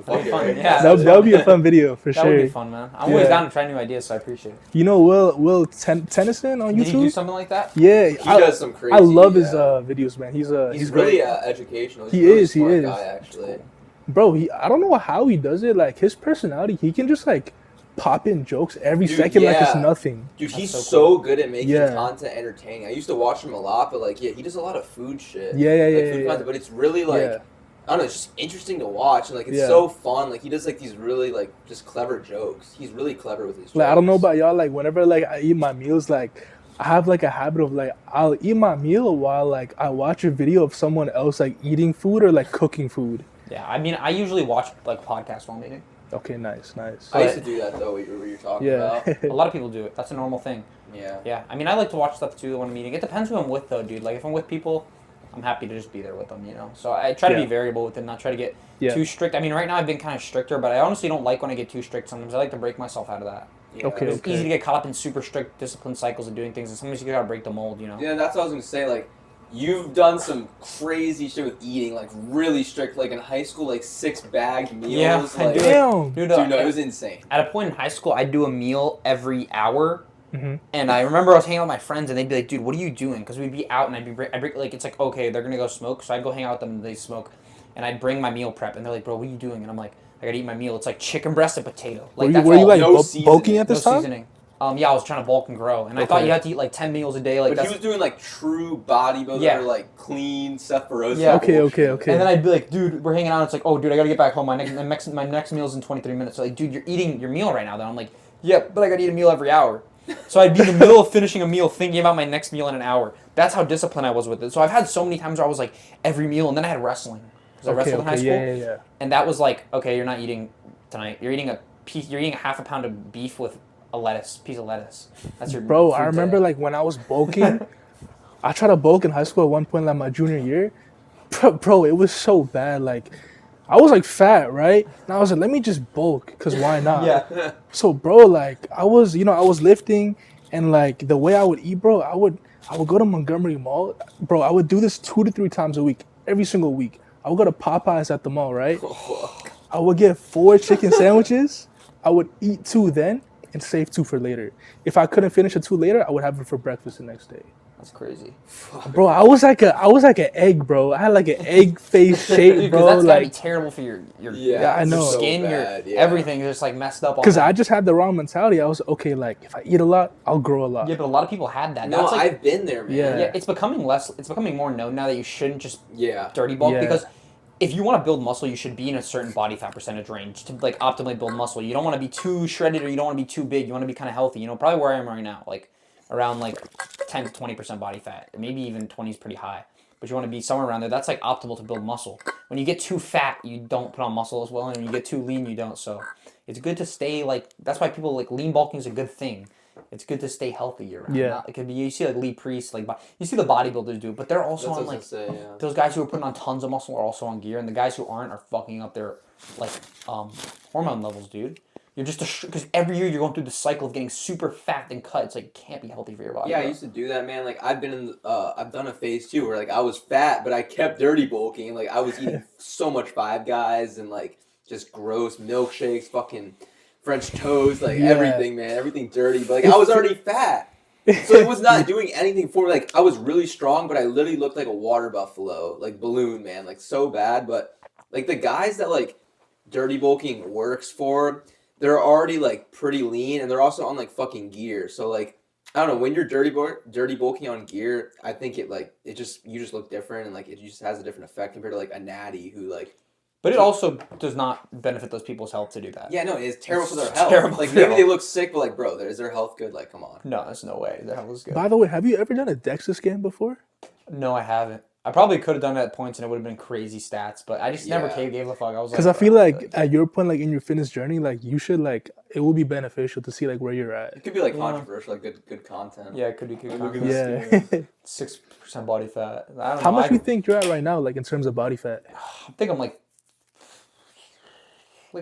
That'd be fun. right? Yeah, That would be a fun video for that would sure. be fun, man. I'm always Yeah. down to try new ideas, so I appreciate it. You know Tennyson on Did he do YouTube? something like that? Yeah, He does some crazy. I love his yeah. videos, man. He's He's great. really educational. He's He a really is, he smart is. guy, actually. Bro, I don't know how he does it. Like his personality, he can just like pop in jokes every Dude, second like it's yeah. nothing. Dude, he's so so good at making Yeah. content entertaining. I used to watch him a lot, but like, yeah, he does a lot of food shit. Yeah, like, yeah, food yeah. content, but it's really like, Yeah. I don't know, it's just interesting to watch, and like, it's Yeah. so fun. Like, he does like these really like just clever jokes. He's really clever with his jokes. Like I don't know about y'all, like whenever like I eat my meals, like I have like a habit of like I'll eat my meal while like I watch a video of someone else like eating food or like cooking food. Yeah, I mean, I usually watch like podcasts while I'm eating. Okay, nice. I used to do that though. What you're talking Yeah. about. A lot of people do it. That's a normal thing. Yeah. Yeah, I mean, I like to watch stuff too when I'm eating. It depends who I'm with, though, dude. Like, if I'm with people, I'm happy to just be there with them, you know? So I try to Yeah. be variable with it, not try to get Yeah. too strict. I mean, right now I've been kind of stricter, but I honestly don't like when I get too strict sometimes. I like to break myself out of that. Yeah. Okay. It's easy to get caught up in super strict discipline cycles of doing things, and sometimes you gotta break the mold, you know? Yeah, that's what I was gonna say. Like, you've done some crazy shit with eating, like really strict. Like in high school, like 6 bagged meals. Yeah, I like, do it. Damn. Dude, Dude, no, it was insane. at a point in high school, I'd do a meal every hour. Mm-hmm. And I remember I was hanging out with my friends, and they'd be like, "Dude, what are you doing?" Because we'd be out, and I'd break, like, it's like, okay, they're gonna go smoke, so I'd go hang out with them, and they smoke, and I'd bring my meal prep, and they're like, "Bro, what are you doing?" And I'm like, "I gotta eat my meal. It's like chicken breast and potato." Like Were you all, like no seasoning, bulking at no this time? seasoning. Yeah, I was trying to bulk and grow, and I thought Okay. you had to eat like 10 meals a day, like But that's. he was doing like true bodybuilder, Yeah. like clean Seth Feroz. Yeah. Okay, bullshit. okay. And then I'd be like, "Dude, we're hanging out." It's like, "Oh, dude, I gotta get back home. My next meal's in 23 minutes." So like, "Dude, you're eating your meal right now." Then I'm like, "Yeah, but I gotta eat a meal every hour." So I'd be in the middle of finishing a meal, thinking about my next meal in an hour. That's how disciplined I was with it. So I've had so many times where I was like every meal, and then I had wrestling because I wrestled in high school, Yeah. and that was like, okay, you're not eating tonight. You're eating a piece. You're eating a half a pound of beef with a lettuce, piece of lettuce. That's your Bro, I food remember today. like when I was bulking, I tried to bulk in high school at one point, like my junior year. Bro, it was so bad. Like, I was like fat, right? And I was like, let me just bulk, because why not? Yeah. So, bro, like, I was lifting, and like the way I would eat, bro, I would go to Montgomery Mall. Bro, I would do this 2 to 3 times a week, every single week. I would go to Popeyes at the mall, right? Oh, fuck. I would get 4 chicken sandwiches. I would eat 2 then and save 2 for later. If I couldn't finish the 2 later, I would have it for breakfast the next day. That's crazy. Bro, I was like an egg, bro. I had like an egg face shape, Dude, bro. because that's gotta be Like, terrible for your Yeah, I it's know. so skin, bad, your yeah. everything is just like messed up on because that. I just had the wrong mentality. I was okay. Like, if I eat a lot, I'll grow a lot. Yeah, but a lot of people had that. No, That's like, I've been there, man. Yeah. yeah, it's becoming less. It's becoming more known now that you shouldn't just Yeah. dirty bulk Yeah. because if you want to build muscle, you should be in a certain body fat percentage range to like optimally build muscle. You don't want to be too shredded or you don't want to be too big. You want to be kind of healthy. You know, probably where I am right now, like around like 10 to 20% body fat. Maybe even 20 is pretty high. But you want to be somewhere around there. That's like optimal to build muscle. When you get too fat, you don't put on muscle as well, and when you get too lean, you don't. So it's good to stay like. That's why people like lean bulking is a good thing. It's good to stay healthy year round. Yeah. It could be you see like Lee Priest, like you see the bodybuilders do, it, but they're also That's on what I like was gonna say, yeah. those guys who are putting on tons of muscle are also on gear, and the guys who aren't are fucking up their like hormone levels, dude. You're just because every year you're going through the cycle of getting super fat and cut. It's like it can't be healthy for your body. Yeah, I bro. used to do that, man. Like I've been in, I've done a phase too where like I was fat, but I kept dirty bulking. Like I was eating so much Five Guys and like just gross milkshakes, fucking French toast, like Yeah. everything, man, everything dirty. But like I was already fat, so it was not doing anything for me. Like I was really strong, but I literally looked like a water buffalo, like balloon, man, like so bad. But like the guys that like dirty bulking works for, they're already like pretty lean and they're also on like fucking gear. So like I don't know, when you're dirty bulking on gear, I think it like you just look different and like it just has a different effect compared to like a natty who like But it also does not benefit those people's health to do that. yeah, no, it's terrible for their It's health. terrible Like for their maybe they health. look sick, but like bro, is their health good? Like come on. No, there's no way. The hell is good. By the way, have you ever done a DEXA scan before? No, I haven't. I probably could have done it at points and it would have been crazy stats, but I just never Yeah. gave a fuck. I was Because like, I feel bro, like at your point, like in your fitness journey, like you should like it will be beneficial to see like where you're at. It could be like Yeah. controversial, like good content. yeah, it could be good. Look at content. this. Yeah. 6% body fat. I don't How know. much do you think you're at right now, like in terms of body fat? I think I'm like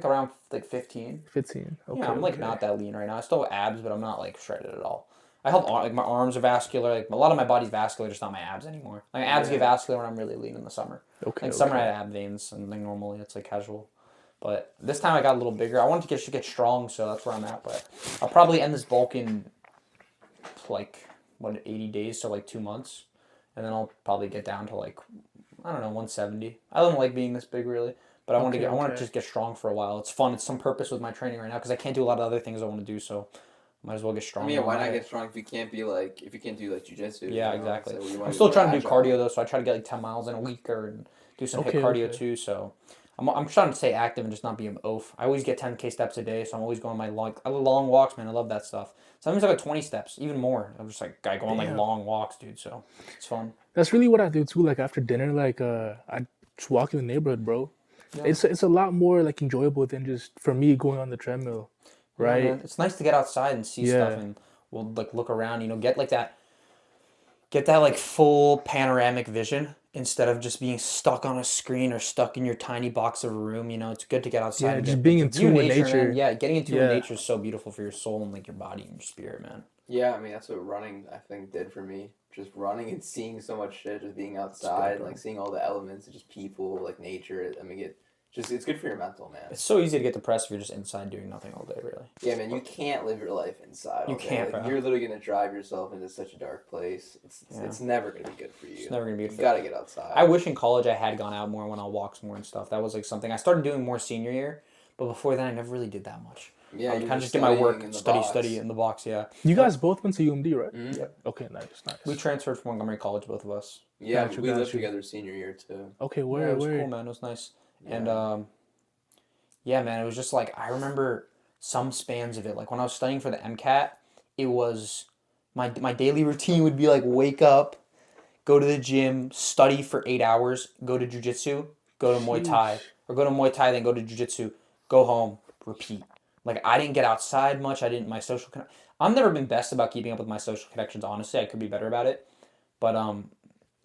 around like 15. 15. Okay. Yeah, I'm like okay. not that lean right now. I still have abs, but I'm not like shredded at all. I have like my arms are vascular. Like a lot of my body's vascular, just not my abs anymore. Like my abs Yeah. get vascular when I'm really lean in the summer. Okay. Like summer I okay. have ab veins, and like normally it's like casual. But this time I got a little bigger. I wanted to get strong, so that's where I'm at. But I'll probably end this bulk in like 80 days, so like 2 months, and then I'll probably get down to like I don't know 170. I don't like being this big really, but I want to Okay, I want to okay. just get strong for a while. It's fun. It's some purpose with my training right now because I can't do a lot of other things I want to do. So might as well get strong. I mean, why not get strong if you can't do like jujitsu? Yeah, you know? exactly. So you wanna I'm be still more trying to do agile. cardio though, so I try to get like 10 miles in a week and do some Okay, hit cardio okay. too. So I'm trying to stay active and just not be an oaf. I always get 10K steps a day, so I'm always going my long walks, man. I love that stuff. Sometimes I got 20 steps, even more. I'm just like I go on like Damn. long walks, dude. So it's fun. That's really what I do too. Like after dinner, like I just walk in the neighborhood, bro. Yeah. It's a lot more like enjoyable than just for me going on the treadmill, Yeah, right? man. It's nice to get outside and see Yeah. stuff and we'll like look around. You know, get that like full panoramic vision instead of just being stuck on a screen or stuck in your tiny box of a room. You know, it's good to get outside. Yeah, and just get, being to in view tune with nature. Man. Yeah, getting in tune Yeah. with nature is so beautiful for your soul and like your body and your spirit, man. Yeah, I mean that's what running I think did for me. Just running and seeing so much shit, just being outside, bro. like seeing all the elements, and just people, like nature. I mean, it's good for your mental, man. It's so easy to get depressed if you're just inside doing nothing all day, really. Yeah, man, you can't live your life inside. You all day. can't, Like, bro. you're literally gonna drive yourself into such a dark place. Yeah. It's never gonna be good for you. It's never gonna be You good. gotta get outside. I wish in college I had gone out more, went on walks more and stuff. That was like something I started doing more senior year, but before then I never really did that much. Yeah, I would you're kind of just get my work, studying in the study box. in the box. Yeah, You guys both went to UMD, right? Mhm. Yep. Okay, nice. we transferred from Montgomery College, both of us. Yeah, Gotcha, we lived gotcha. together senior year too. Okay, Yeah, where, it was where? cool, man. It was nice. Yeah. And yeah, man, it was just like I remember some spans of it. Like when I was studying for the MCAT, it was my daily routine would be like wake up, go to the gym, study for 8 hours, go to jujitsu, go to Muay Thai, or go to Muay Thai, then go to jujitsu, go home, repeat. Like I didn't get outside much. My social. I've never been best about keeping up with my social connections. Honestly, I could be better about it. But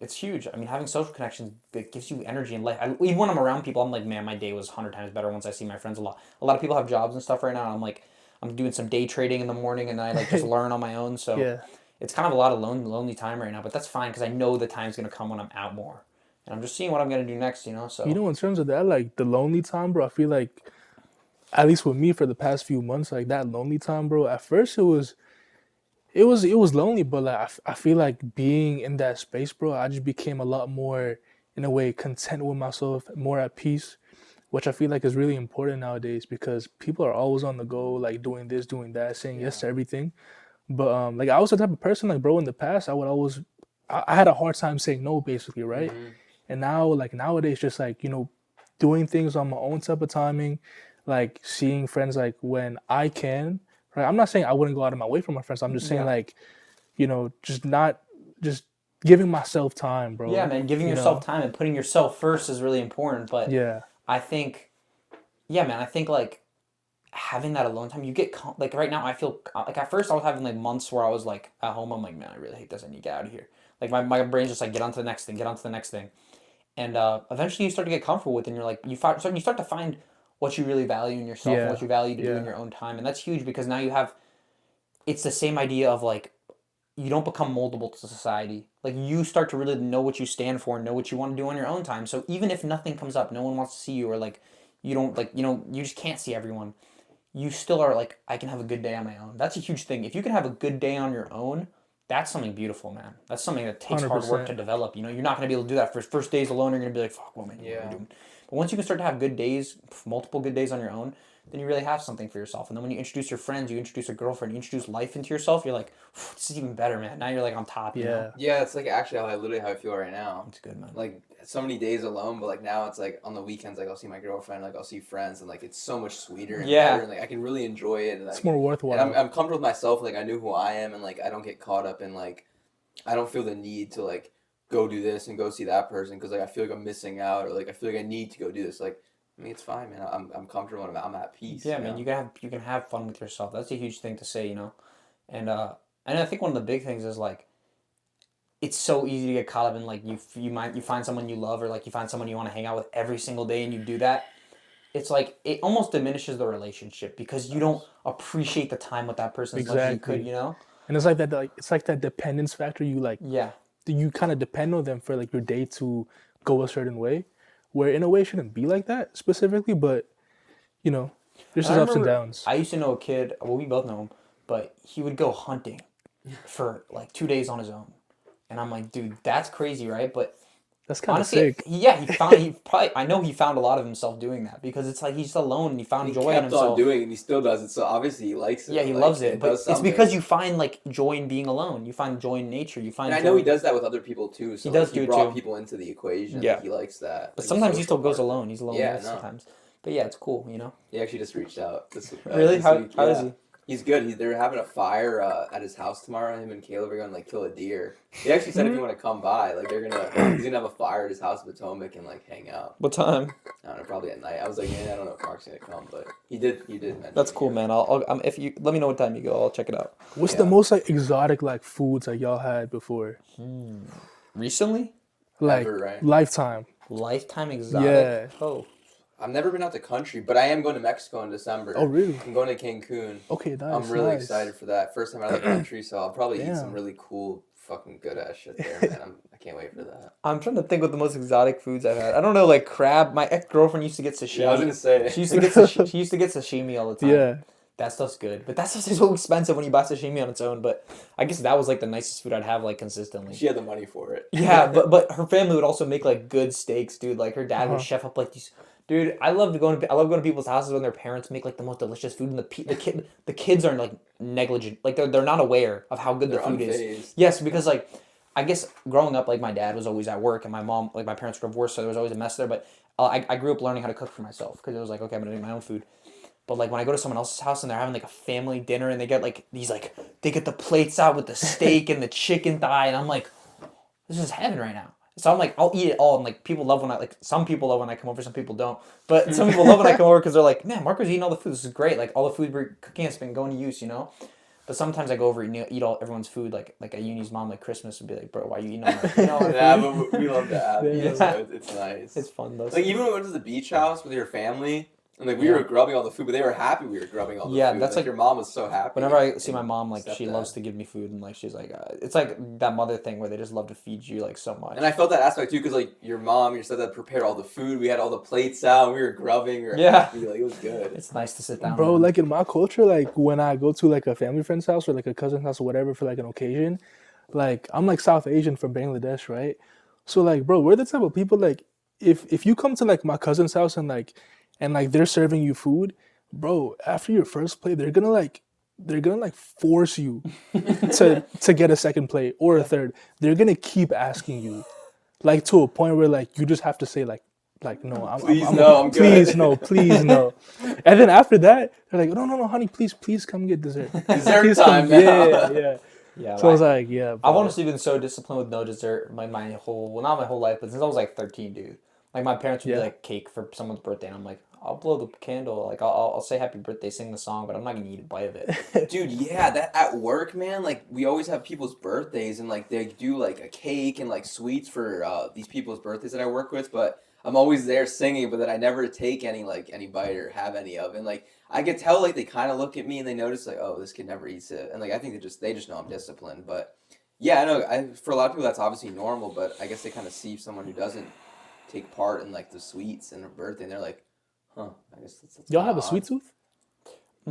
it's huge. I mean, having social connections, it gives you energy in life. Even when I'm around people, I'm like, man, my day was 100 times better once I see my friends a lot. A lot of people have jobs and stuff right now. And I'm like, I'm doing some day trading in the morning, and I like just learn on my own. So Yeah. it's kind of a lot of lonely time right now. But that's fine because I know the time's gonna come when I'm out more, and I'm just seeing what I'm gonna do next. You know, You so know, in terms of that, like the lonely time, bro, I feel like, at least with me for the past few months, like that lonely time, bro, at first it was lonely, but like I feel like being in that space, bro, I just became a lot more, in a way, content with myself, more at peace, which I feel like is really important nowadays because people are always on the go, like doing this, doing that, saying yes to everything. But like I was the type of person, like, bro, in the past I would always, I had a hard time saying no, basically, right? Mm-hmm. And now, like nowadays, just like, doing things on my own type of timing, like seeing friends like when I can. Right? I'm not saying I wouldn't go out of my way for my friends. I'm just saying yeah. like, just not just giving myself time, Yeah, bro. man, giving You yourself know? time and putting yourself first is really important. But Yeah. I think, yeah, man, I think like having that alone time, you get like right now. I feel like at first I was having like months where I was like at home. I'm like, man, I really hate this. I need to get out of here. Like my brain's just like get on to the next thing, get on to the next thing, and eventually you start to get comfortable with, it and you're like you start to find what you really value in yourself and Yeah. what you value to do in Yeah. your own time, and that's huge because now you have. It's the same idea of like you don't become moldable to society. Like you start to really know what you stand for and know what you want to do on your own time. So even if nothing comes up, no one wants to see you, or like you don't like you just can't see everyone. You still are like I can have a good day on my own. That's a huge thing. If you can have a good day on your own, that's something beautiful, man. That's something that takes hard work 100%. to develop. You're not gonna be able to do that first days alone. You're gonna be like, fuck, what am I Yeah. doing? But once you can start to have good days, multiple good days on your own, then you really have something for yourself. And then when you introduce your friends, you introduce a girlfriend, you introduce life into yourself, you're like, this is even better, man. Now you're like on top, you know? Yeah. Yeah, it's like actually literally how I feel right now. It's good, man. Like so many days alone, but like now it's like on the weekends, like I'll see my girlfriend, like I'll see friends, and like it's so much sweeter and Yeah. better, and like I can really enjoy it. And like It's more and worthwhile. I'm comfortable with myself. Like I knew who I am, and like I don't get caught up in like I don't feel the need to like go do this and go see that person because like I feel like I'm missing out, or like I feel like I need to go do this. Like I mean, it's fine, man. I'm comfortable and I'm at peace. Yeah, you man, know? you can have fun with yourself. That's a huge thing to say, and I think one of the big things is like it's so easy to get caught up in like you find someone you love or like you find someone you want to hang out with every single day and you do that. It's like it almost diminishes the relationship because you don't appreciate the time with that person as much as you could, Exactly. you know? And it's like that, like it's like that dependence factor. Yeah. You kind of depend on them for like your day to go a certain way, where in a way it shouldn't be like that specifically, but there's And just I ups and remember downs. I used to know a kid, well we both know him, but he would go hunting for like 2 days on his own. And I'm like, dude, that's crazy, right? But That's kind of honestly, sick. I know he found a lot of himself doing that because it's like he's alone and he found He joy in kept on himself. doing it, and he still does it. So obviously he likes it. Yeah, he like, loves it, It but does it's something. because you find like joy in being alone. You find joy in nature. You find And I joy know he does that with other people too. So He does like, he do it brought too. people into the equation. Yeah. Like, he likes that. But like, the sometimes he social still goes part of it. alone. He's alone Yeah, no. sometimes. But yeah, it's cool, you know. He actually just reached out. Really? This How week. how Yeah. is he? He's good. They're having a fire at his house tomorrow. Him and Caleb are gonna like kill a deer. He actually said if you want to come by, like he's gonna have a fire at his house in Potomac and like hang out. What time? I don't know, probably at night. I was like, man, I don't know if Mark's gonna come, but he did mention. That's it, cool, yeah. man. If you let me know what time you go, I'll check it out. What's Yeah. the most like exotic like foods that y'all had before? Recently? Like Ever, right? lifetime. Lifetime exotic. Yeah. Oh. I've never been out the country, but I am going to Mexico in December. Oh really? I'm going to Cancun. Okay, nice. I'm really nice. excited for that. First time out of the country, so I'll probably eat some Damn. really cool, fucking good ass shit there, man. I can't wait for that. I'm trying to think what the most exotic foods I've had. I don't know, like crab. My ex girlfriend used to get sashimi. Yeah, I was gonna say. She used to get she used to get sashimi all the time. Yeah. That stuff's good, but that stuff is so expensive when you buy sashimi on its own. But I guess that was like the nicest food I'd have like consistently. She had the money for it. Yeah, but her family would also make like good steaks, dude. Like her dad would Uh-huh. chef up like these. Dude, I love going to people's houses when their parents make like the most delicious food, and the kids are like negligent, like they're not aware of how good They're the food is. unfazed. Yes, because like I guess growing up, like my dad was always at work, and my mom, like my parents were divorced, so there was always a mess there. But I grew up learning how to cook for myself because it was like okay, I'm gonna make my own food. But like when I go to someone else's house and they're having like a family dinner and they get like these they get the plates out with the steak and the chicken thigh and I'm like, this is heaven right now. So I'm like, I'll eat it all, and like people love when I like. Some people love when I come over, some people don't. But some people love when I come over because they're like, man, Marco's eating all the food. This is great. Like all the food we're cooking has been going to use, you know. But sometimes I go over and eat all everyone's food. Like at Uni's mom, like Christmas would be like, bro, why are you eating all my food? Yeah, but we love that. Yeah. So it's nice. It's fun though. Like even when we went to the beach house with your family, and like we were grubbing all the food, but they were happy we were grubbing all the food. Yeah, that's like your mom was so happy. Whenever I see my mom, like she Stepdad. loves to give me food, and like she's like, it's like that mother thing where they just love to feed you like so much. And I felt that aspect too, because like your mom, your stepdad prepared all the food. We had all the plates out. And we were grubbing. We were happy. Like it was good. It's nice to sit down. Bro, man. like in my culture, like when I go to like a family friend's house or like a cousin's house or whatever for like an occasion, like I'm like South Asian from Bangladesh, right? So like, bro, we're the type of people like if you come to like my cousin's house and they're serving you food, bro, after your first plate, they're gonna like force you to get a second plate or a third. They're gonna keep asking you, like to a point where like you just have to say like no, I'm good. Please no. And then after that, they're like, no, honey, please come get dessert. Dessert Please time come. now. Yeah. Yeah. So I was like, yeah. I've bro. honestly been so disciplined with no dessert my whole not my whole life, but since I was like 13, dude. Like my parents would be like cake for someone's birthday, and I'm like, I'll blow the candle, like I'll say happy birthday, sing the song, but I'm not gonna eat a bite of it. Dude, yeah, that at work, man, like we always have people's birthdays and like they do like a cake and like sweets for these people's birthdays that I work with, but I'm always there singing, but then I never take any bite or have any of it. And like I could tell like they kind of look at me and they notice like, oh, this kid never eats it. And like I think they just know I'm disciplined, but yeah, I know for a lot of people that's obviously normal, but I guess they kind of see someone who doesn't take part in like the sweets and her birthday and they're like, huh, I guess that's Y'all have a odd. sweet tooth?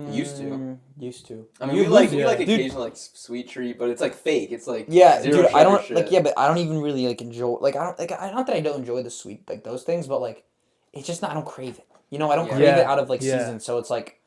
Used to. Used to. I mean, we like Dude. occasional like sweet treat, but it's like fake. It's like Yeah, zero dude. I don't sugar like. shit. Yeah, but I don't even really like enjoy. Like I don't like. Not that I don't enjoy the sweet like those things, but like, it's just not. I don't crave it. You know, I don't crave it out of like season. So it's like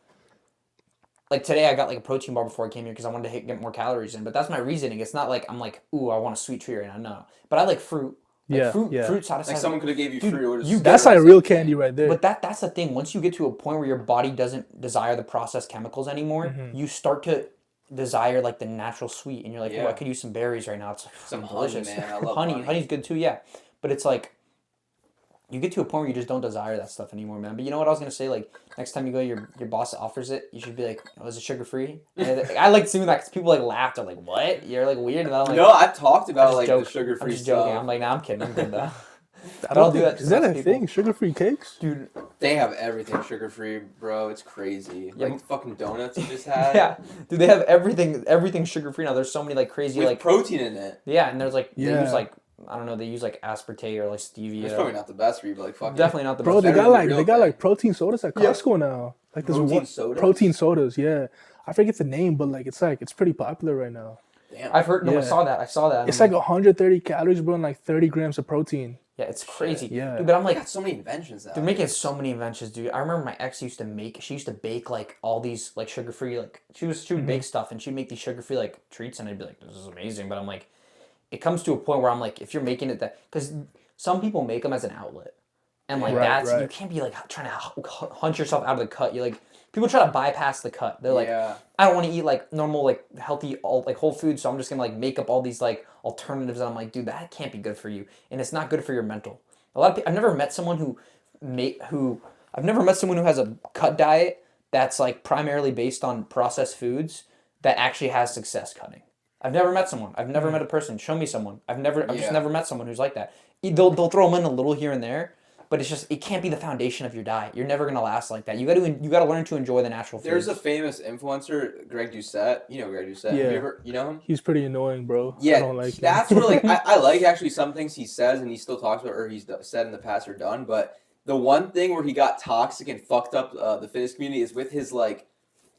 today I got like a protein bar before I came here because I wanted to get more calories in. But that's my reasoning. It's not like I'm like, ooh, I want a sweet treat right now. No, but I like fruit. Like fruit satisfies. Like someone could have gave you fruit. Or just That's like real candy right there. But that's the thing. Once you get to a point where your body doesn't desire the processed chemicals anymore, you start to desire like the natural sweet, and you're like, oh, I could use some berries right now. It's like, some delicious. honey, man. I love honey. Honey's good too, yeah. But it's like you get to a point where you just don't desire that stuff anymore, man. But you know what I was gonna say? Like next time you go, your boss offers it, you should be like, "Oh, is it sugar free?" I like seeing that because people like laugh. They're like, "What? You're like weird." And I'm like, no, I've talked about like joke. the sugar free I'm just stuff. joking. I'm like, nah, I'm kidding. I'm good though. I don't do think, that is that to a people. thing? Sugar-free cakes? Dude, They have everything sugar free, bro. It's crazy. Yeah. Like fucking donuts you just had. yeah, dude, they have everything sugar free now. There's so many like crazy With like protein in it. yeah, and there's like they Yeah. use like I don't know, they use like aspartame or like stevia. It's probably not the best for you, but like fuck Definitely not the Bro, best. they better got than the like real they got thing. like protein sodas at Costco now. Like this Protein one sodas? protein sodas, yeah. I forget the name, but like it's pretty popular right now. Damn. I've heard. No, I Yeah. saw that. I saw that. It's like 130 calories, bro, and like 30 grams of protein. yeah, it's crazy. Yeah. Dude, but I'm They like, got so many inventions now. they're making so many inventions, dude. I remember my ex used to bake like all these like sugar free like she would bake stuff and she'd make these sugar free like treats and I'd be like, this is amazing. But I'm like, it comes to a point where I'm like, if you're making it that because some people make them as an outlet, and like Right. you can't be like trying to hunch yourself out of the cut. You're like people try to bypass the cut. They're like, Yeah. I don't want to eat like normal like healthy like whole food, so I'm just gonna like make up all these like alternatives. And I'm like, dude, that can't be good for you, and it's not good for your mental. A lot of people, I've never met someone who has a cut diet that's like primarily based on processed foods that actually has success cutting. I've never met someone. I've never met a person. Show me someone. I've just never met someone who's like that. They'll throw them in a little here and there, but it's just it can't be the foundation of your diet. You're never gonna last like that. You got to learn to enjoy the natural foods. There's a famous influencer, Greg Doucette. You know Greg Doucette. Yeah. You know him? He's pretty annoying, bro. Yeah, I don't like that's him. where like I like actually some things he says and he still talks about or he's said in the past or done. But the one thing where he got toxic and fucked up the fitness community is with his like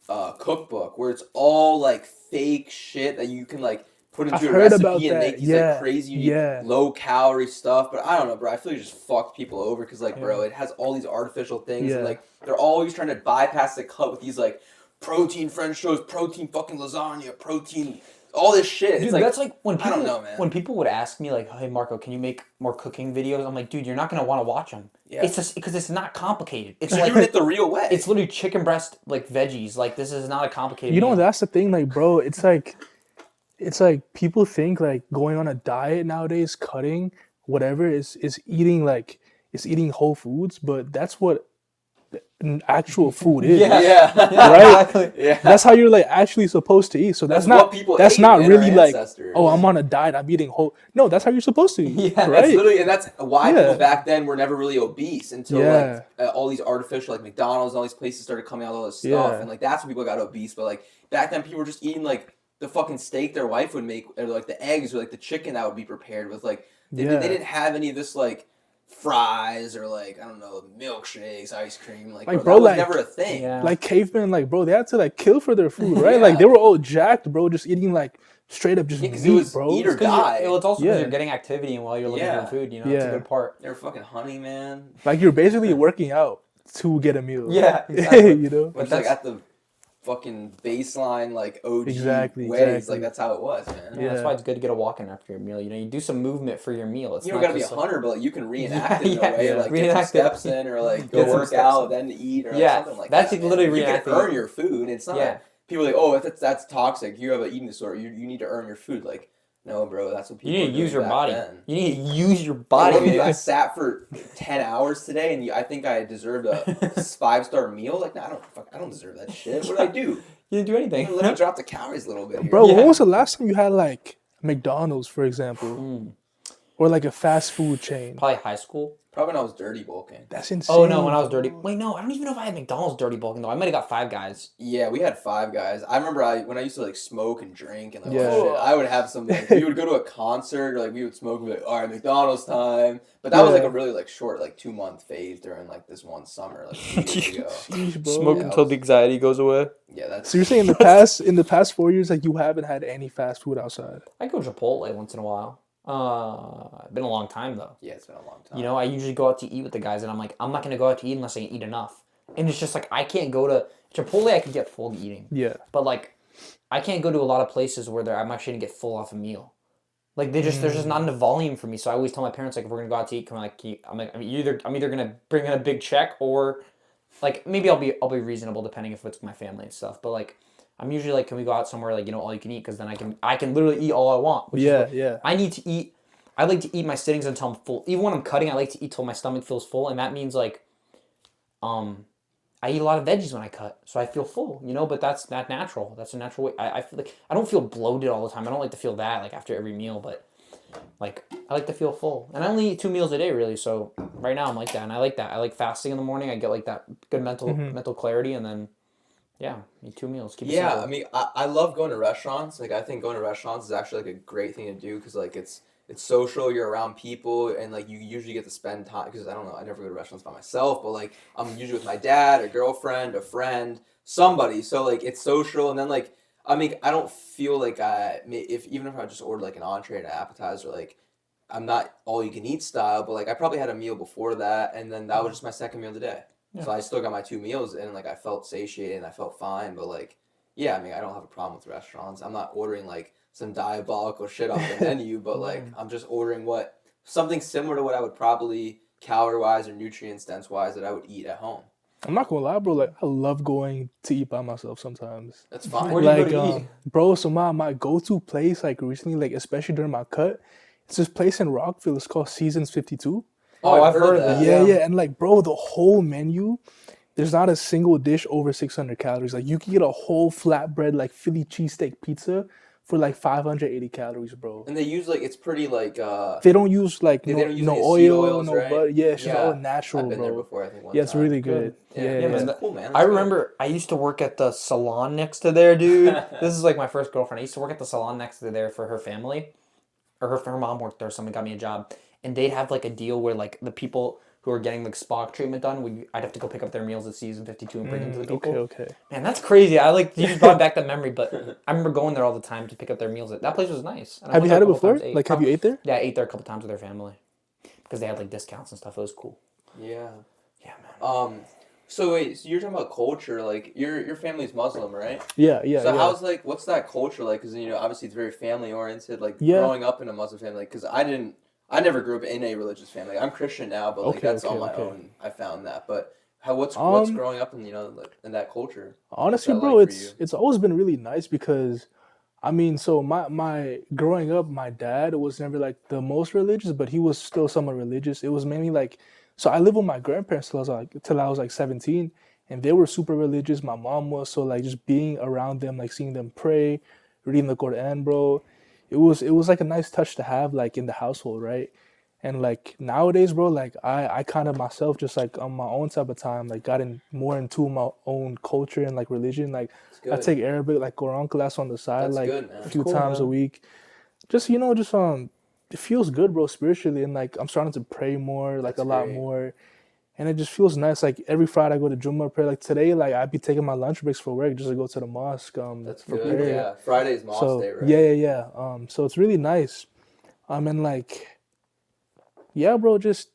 cookbook where it's all like fake shit that you can like put into I've a heard about recipe and that. make these Yeah, like crazy yeah. low calorie stuff. But I don't know, bro. I feel like it just fucked people over because like, bro, it has all these artificial things and Yeah. like they're always trying to bypass the cut with these like protein French toast, protein fucking lasagna, protein, all this shit. Dude, It's like, that's like when people, I don't know, man. When people would ask me like, "Hey, Marco, can you make more cooking videos?" I'm like, "Dude, you're not gonna want to watch them. Yeah. It's just because it's not complicated. It's you're like doing it the real way. it's literally chicken breast like veggies. Like this is not a complicated. You know, meal. that's the thing, like, bro, it's like people think like going on a diet nowadays, cutting whatever is eating whole foods, but that's what actual food is. Yeah. Yeah. Right? Exactly. Yeah. That's how you're like actually supposed to eat. So That's that's what people that's ate, not man, really our like, ancestors. oh, I'm on a diet, I'm eating whole. No, that's how you're supposed to eat. Yeah, That's right? literally, and that's why Yeah. people back then were never really obese until Yeah. like all these artificial, like McDonald's and all these places started coming out with all this stuff, Yeah. and like that's when people got obese. But like back then, people were just eating like the fucking steak their wife would make, or like the eggs, or like the chicken that would be prepared with. Like they Yeah. didn't have any of this like fries or like I don't know milkshakes, ice cream. Like Like, bro, bro, that was like- never a thing. Yeah. Like cavemen, like bro, they had to like kill for their food, right? Yeah. Like they were all jacked, bro, just eating like straight up just Yeah, 'cause meat, it was bro. eat or It's 'cause die. well, it's also because Yeah. you're getting activity and while you're looking Yeah. for food, you know, it's a Yeah. good part. They were fucking honey, man. Like you're basically working out to get a meal. Yeah, exactly. You know? Which like at the fucking baseline like OG Exactly, ways, exactly. like that's how it was, man. Yeah, that's Yeah. why it's good to get a walk in after your meal. You know, you do some movement for your meal. It's You don't not gotta be a just hunter, but like you can reenact it in Yeah, a way, yeah. like get some Reenact it. steps in, or like go Get some work steps out, in. then eat, or like Yeah, something like that's that. literally man. You can reenacting earn it. your food. It's not Yeah. people are like, oh, that's toxic. You have an eating disorder. You need to earn your food. Like, no, bro, that's what You people. need were to use doing your back body. Then. You need to use your Body, body. I man. sat for 10 hours today, and I think I deserved a 5-star meal. Like, nah, I don't deserve that shit. What did I do? You didn't do anything. Let me drop the calories a little bit here. Bro, Yeah. when was the last time you had like McDonald's, for example? Mm. Or like a fast food chain? Probably high school. Probably when I was dirty bulking. That's insane. Oh no, when I was bro. dirty. Wait, no, I don't even know if I had McDonald's dirty bulking though. I might have got Five Guys. Yeah, we had Five Guys. I remember when I used to like smoke and drink and like Yeah. all that shit, I would have some like we would go to a concert or like we would smoke and be like, all right, McDonald's time. But that was like Yeah. a really like short like 2-month phase during like this one summer like 2 years ago. Sheesh, bro. Smoke Yeah, until the anxiety goes away. Yeah, that's So you're saying in the past 4 years, like you haven't had any fast food outside? I go Chipotle once in a while. Been a long time though. yeah, it's been a long time. You know, I usually go out to eat with the guys, and I'm like, I'm not gonna go out to eat unless I can eat enough. And it's just like I can't go to Chipotle. I could get full eating, Yeah. but like I can't go to a lot of places where I'm actually gonna get full off a meal. Like there's just not enough volume for me. So I always tell my parents like if we're gonna go out to eat, I'm either gonna bring in a big check or like maybe I'll be reasonable depending if it's my family and stuff. But like I'm usually like, can we go out somewhere like all you can eat because then I can literally eat all I want. Which is Yeah, what- yeah. I need to eat. I like to eat my sittings until I'm full. Even when I'm cutting, I like to eat till my stomach feels full, and that means like, I eat a lot of veggies when I cut, so I feel full, you know. But that's not natural. That's a natural way. I feel like I don't feel bloated all the time. I don't like to feel that like after every meal, but like I like to feel full, and I only eat 2 meals a day really. So right now I'm like that, and I like that. I like fasting in the morning. I get like that good mental clarity, and then yeah, eat 2 meals. Keep it Yeah, simple. I mean, I love going to restaurants. Like, I think going to restaurants is actually like a great thing to do because like it's social. You're around people, and like you usually get to spend time. Because I don't know, I never go to restaurants by myself, but like I'm usually with my dad, a girlfriend, a friend, somebody. So like it's social, and then like I mean, I don't feel like even if I just ordered like an entree and an appetizer, like I'm not all you can eat style, but like I probably had a meal before that, and then that was just my second meal of the day. So I still got my 2 meals, and like I felt satiated and I felt fine. But like, yeah, I mean, I don't have a problem with restaurants. I'm not ordering like some diabolical shit off the menu, but like I'm just ordering something similar to what I would probably calorie wise or nutrients dense wise that I would eat at home. I'm not gonna lie, bro. Like I love going to eat by myself sometimes. That's fine. Where do you Like, go to eat? bro, so my go-to place, like recently, like especially during my cut, it's this place in Rockville. It's called Seasons 52. Oh, I've I've heard of that. Yeah, yeah, and like, bro, the whole menu, there's not a single dish over 600 calories. Like, you can get a whole flatbread, like Philly cheesesteak pizza for like 580 calories, bro. And they use like it's pretty like They don't use like They no, don't use no any seed oil, oils, no right? butter. Yeah, it's just Yeah, all natural, I've been bro. there before. I think one Yeah, it's time. really good. Yeah, Yeah, Yeah, yeah. man, That's cool, man. I That's good. remember I used to work at the salon next to there, dude. This is like my first girlfriend. I used to work at the salon next to there for her family, or her mom worked there. Someone got me a job, and they'd have like a deal where like the people who are getting like spa treatment done, I'd have to go pick up their meals at Season 52 and bring them to the people. Okay. Man, that's crazy. You just brought back that memory, but I remember going there all the time to pick up their meals. That place was nice. And I Have went you there had a it couple before? times, ate. Like, have you ate there? Yeah, I ate there a couple times with their family because they had like discounts and stuff. It was cool. Yeah. Yeah, man. So wait, so you're talking about culture, like your family's Muslim, right? Yeah, yeah, So yeah. how's like what's that culture like? Because obviously it's very family oriented. Like Yeah. growing up in a Muslim family, because I never grew up in a religious family. I'm Christian now, but like Okay, that's okay, on my okay. own. I found that, but what's growing up in like, in that culture? Honestly, that bro, like for it's you? it's always been really nice because I mean, so my growing up, my dad was never like the most religious, but he was still somewhat religious. It was mainly like, so I lived with my grandparents till I was like 17, and they were super religious. My mom was, so like just being around them, like seeing them pray, reading the Quran, bro. It was like a nice touch to have like in the household, right? And like nowadays, bro, like I kind of myself just like on my own type of time, like more into my own culture and like religion. Like It's I good. take Arabic, like Quran class on the side, That's like good, man. a few cool, times a man. week. Just it feels good, bro, spiritually, and like I'm starting to pray more, like a That's lot great. more, and it just feels nice. Like every Friday I go to Jummah prayer. Like today, like I'd be taking my lunch breaks for work just to go to the mosque That's for good. prayer. Yeah. Friday's Moss So Day, yeah, right? yeah, yeah. So it's really nice. And like yeah, bro, just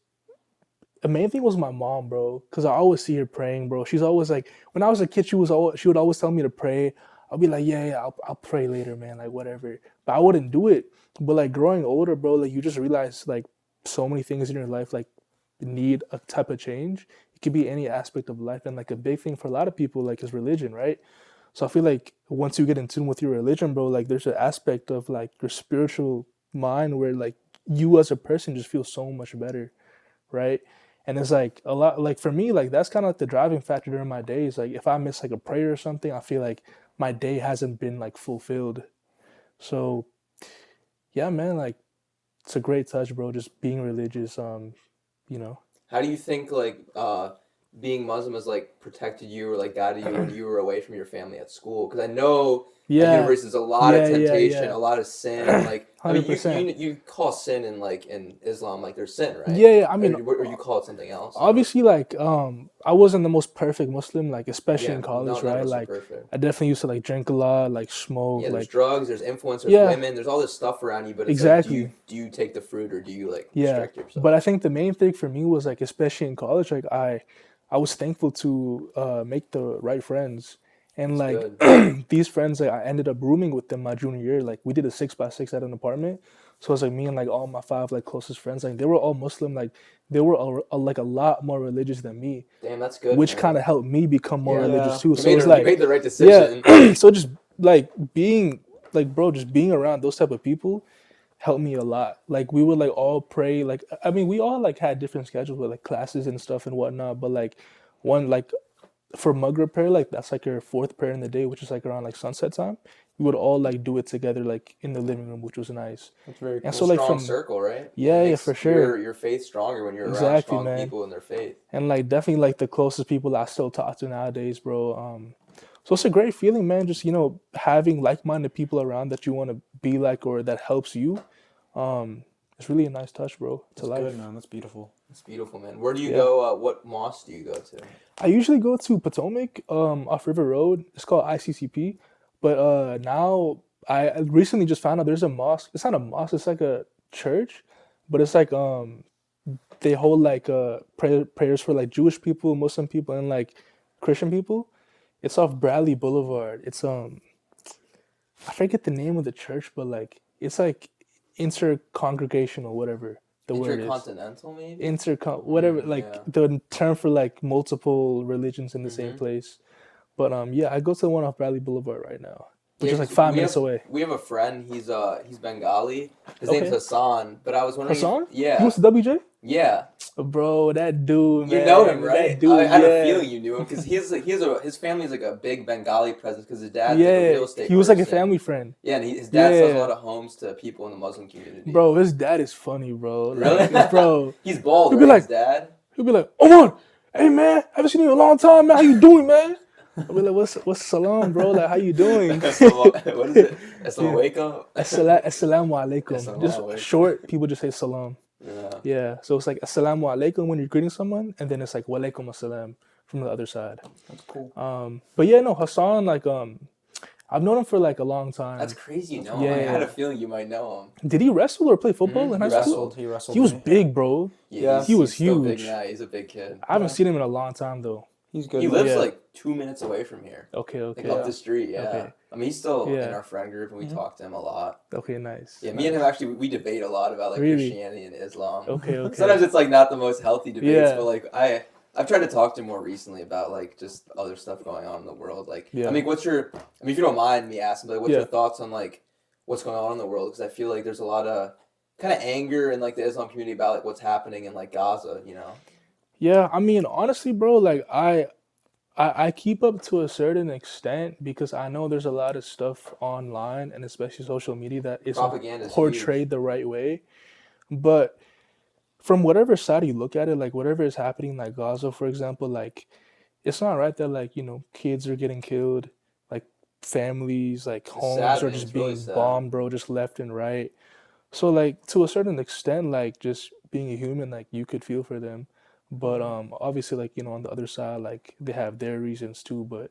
the main thing was my mom, bro, because I always see her praying, bro. She's always like, when I was a kid, she would always tell me to pray. I'll be like, yeah, yeah, I'll pray later, man, like whatever. But I wouldn't do it. But like growing older, bro, like you just realize like so many things in your life like need a type of change. It could be any aspect of life, and like a big thing for a lot of people like is religion, right? So I feel like once you get in tune with your religion, bro, like there's an aspect of like your spiritual mind where like you as a person just feel so much better, right? And it's like a lot like for me, like that's kind of like the driving factor during my days. Like if I miss like a prayer or something, I feel like my day hasn't been like fulfilled. So yeah, man, like it's a great touch, bro. Just being religious, you know. How do you think like being Muslim has like protected you or like guided you when you were away from your family at school? Because I know at Yeah, university there's a lot of yeah, yeah, temptation, yeah. a lot of sin. Like I mean, 100%. you call sin in like in Islam like there's sin, right? Yeah, yeah. I mean, Or you call it something else. obviously, like I wasn't the most perfect Muslim, like especially Yeah, in no, college, none of right? us are Like perfect. I definitely used to like drink a lot, like smoke, Yeah, there's like drugs, there's influence, there's yeah, women, there's all this stuff around you, but it's like, exactly. do you take the fruit or do you like Yeah, restrict but yourself? I think the main thing for me was like, especially in college, like I was thankful to make the right friends, and It's like good. these friends, like I ended up rooming with them my junior year. Like we did a 6x6 at an apartment, so it's like me and like all my five like closest friends. Like they were all Muslim. Like they were like a lot more religious than me, Damn, that's good, which kind man. of helped me become more Yeah, religious Yeah. too. So it's you like made the right yeah, decision. so just like being like bro, just being around those type of people helped me a lot. Like we would like all pray. Like I mean, we all like had different schedules with like classes and stuff and whatnot. But like one like for Maghrib prayer, like that's like your fourth prayer in the day, which is like around like sunset time. We would all like do it together, like in the living room, which was nice. That's very And It's a so cool. like strong from circle, right? It yeah, yeah, makes for sure, your faith stronger when you're around exactly, strong man. people in their faith. And like definitely like the closest people I still talk to nowadays, bro. So it's a great feeling, man. Just having like-minded people around that you want to be like or that helps you. It's really a nice touch, bro, to That's good, life. man. That's beautiful. It's beautiful, man. Where do you Yeah. go? What mosque do you go to? I usually go to Potomac, off River Road. It's called ICCP. But now I recently just found out there's a mosque. It's not a mosque, it's like a church, but it's like they hold like prayers for like Jewish people, Muslim people, and like Christian people. It's off Bradley Boulevard. It's I forget the name of the church, but like it's like inter-congregational, whatever the word is. Intercontinental, maybe? Whatever, like Yeah. the term for like multiple religions in the same Mm-hmm. place. But yeah, I go to the one off Bradley Boulevard right now, which Yeah, is like 'cause 5 minutes away. we have a friend. He's Bengali. His name's Okay. Hassan. But I was wondering, Hassan? He yeah, was to WJ? yeah. Bro, that dude, You man. know him, right? That dude, I had a yeah. feeling you knew him because his family's like a big Bengali presence because his dad's like a Yeah, real estate he was like a person. family friend. Yeah, and his dad sells a Yeah. lot of homes to people in the Muslim community. Bro, his dad is funny, bro. Really? Like, bro, He's bald, he'll be right? like, His dad? he'll be like, Omar, hey man, haven't seen you in a long time, man. How you doing, man? I'll be like, what's salam, bro? Like, how you doing? What is it? Assalamu alaikum? Assalamu alaikum. Assalamu Just alaikum. short, people just say salam. Yeah. Yeah, so it's like assalamu alaikum when you're greeting someone, and then it's like wa alaikum assalam from the other side. That's cool. But yeah, no, Hassan, like, I've known him for like a long time. That's crazy, you know him. Yeah, I had a yeah. feeling you might know him. Did he wrestle or play football in He high school? wrestled. He wrestled. He was me. big, bro. Yeah, He was he's still big huge. now. He's a big kid. I haven't Yeah. seen him in a long time though. He's good. He man. lives Yeah. like 2 minutes away from here. Okay, Like okay, up the street, yeah. Okay. I mean, he's still in Yeah. our friend group, and we talk to him a lot. okay, nice. Yeah, me and him actually we debate a lot about like Really? Christianity and Islam. Okay, okay. Sometimes it's like not the most healthy debates, Yeah. but like I've tried to talk to him more recently about like just other stuff going on in the world. Like, Yeah. I mean, if you don't mind me asking, but what's Yeah. your thoughts on like what's going on in the world? Because I feel like there's a lot of kind of anger in like the Islam community about like what's happening in like Gaza. You know? Yeah, I mean, honestly, bro, like I keep up to a certain extent because I know there's a lot of stuff online and especially social media that isn't Propaganda is portrayed the right way. But from whatever side you look at it, like whatever is happening, like Gaza, for example, like it's not right that like, kids are getting killed, like families, like It's sad, homes are man. just It's really being sad. bombed, bro, just left and right. So like to a certain extent, like just being a human, like you could feel for them. But obviously like, on the other side, like they have their reasons too. But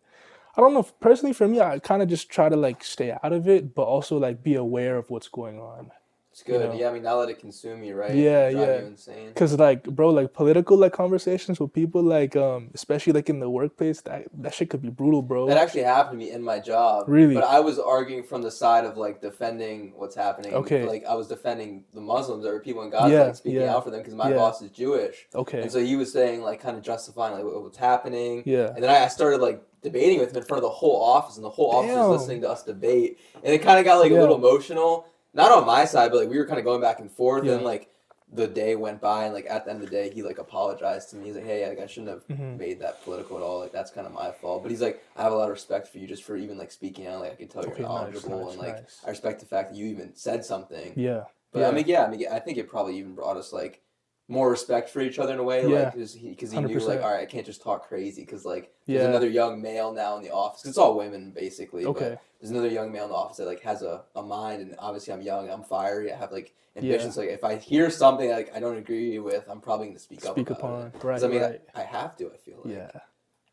I don't know, personally for me, I kind of just try to like stay out of it, but also like be aware of what's going on. It's good. know? Yeah, I mean, not let it consume you, right? Yeah, Drive yeah. you insane. Cause like, bro, like political like conversations with people, like especially like in the workplace, that shit could be brutal, bro. That actually happened to me in my job. Really? But I was arguing from the side of like defending what's happening. Okay. Like I was defending the Muslims or people in Gaza, Yeah, like speaking yeah, out for them because my yeah. boss is Jewish. Okay. And so he was saying like kind of justifying like what's happening. Yeah. And then I started like debating with him in front of the whole office, and the whole office Damn. was listening to us debate. And it kind of got like a Yeah. little emotional. Not on my side, but like we were kind of going back and forth, Yeah. and like the day went by, and like at the end of the day, he like apologized to me. He's like, "Hey, like I shouldn't have Mhm. made that political at all. Like that's kind of my fault." But he's like, "I have a lot of respect for you just for even like speaking out. Like I can tell Okay, you're nice, knowledgeable, nice, and like nice. I respect the fact that you even said something." Yeah. But I mean, I think it probably even brought us like more respect for each other in a way, Yeah. like because he knew 100%. like, all right, I can't just talk crazy because like there's Yeah. another young male now in the office. 'Cause it's all women basically. Okay. But there's another young male in the office that like has a mind, and obviously I'm young, I'm fiery, I have like ambitions. Like if I hear something like I don't agree with, I'm probably gonna speak up Speak about upon. it. Right. 'Cause I mean, Right. I have to. I feel like Yeah.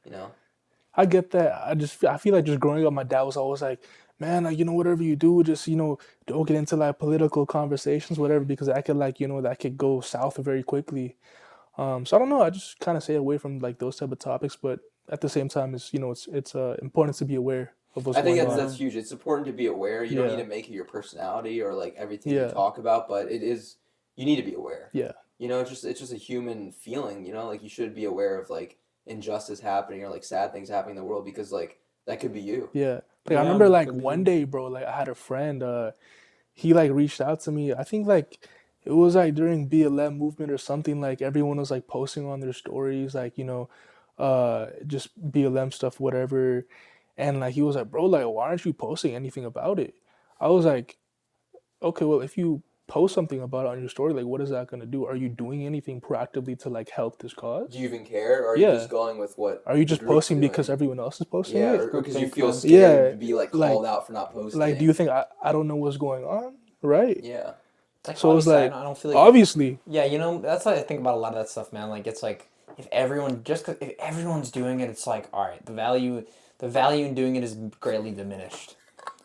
you know. I get that. I feel like just growing up, my dad was always like, man, like, whatever you do, just, don't get into like political conversations, whatever, because I could like, that could go south very quickly. So I don't know. I just kind of stay away from like those type of topics, but at the same time, it's important to be aware of what's I think going on. that's huge. It's important to be aware. You don't Yeah. need to make it your personality or like everything Yeah. you talk about, but you need to be aware. Yeah. It's just a human feeling, like you should be aware of like injustice happening or like sad things happening in the world because like that could be you. Yeah. Like Yeah, I remember like could be. one day, bro, like I had a friend, he like reached out to me. I think like it was like during BLM movement or something, like everyone was like posting on their stories, like, just BLM stuff, whatever. And like he was like, bro, like why aren't you posting anything about it? I was like, okay, well if you post something about it on your story, like what is that gonna do? Are you doing anything proactively to like help this cause? Do you even care, or are Yeah. you just going with what? Are you the just group's posting doing? because everyone else is posting Yeah, it? or because you think feel then. scared Yeah, to be like like- called out for not posting? Like, do you think I don't know what's going on? Right? Yeah. Like, So it's obviously, like, I don't feel like obviously, yeah, that's what I think about a lot of that stuff, man. Like it's like if everyone's doing it, it's like all right, the value in doing it is greatly diminished.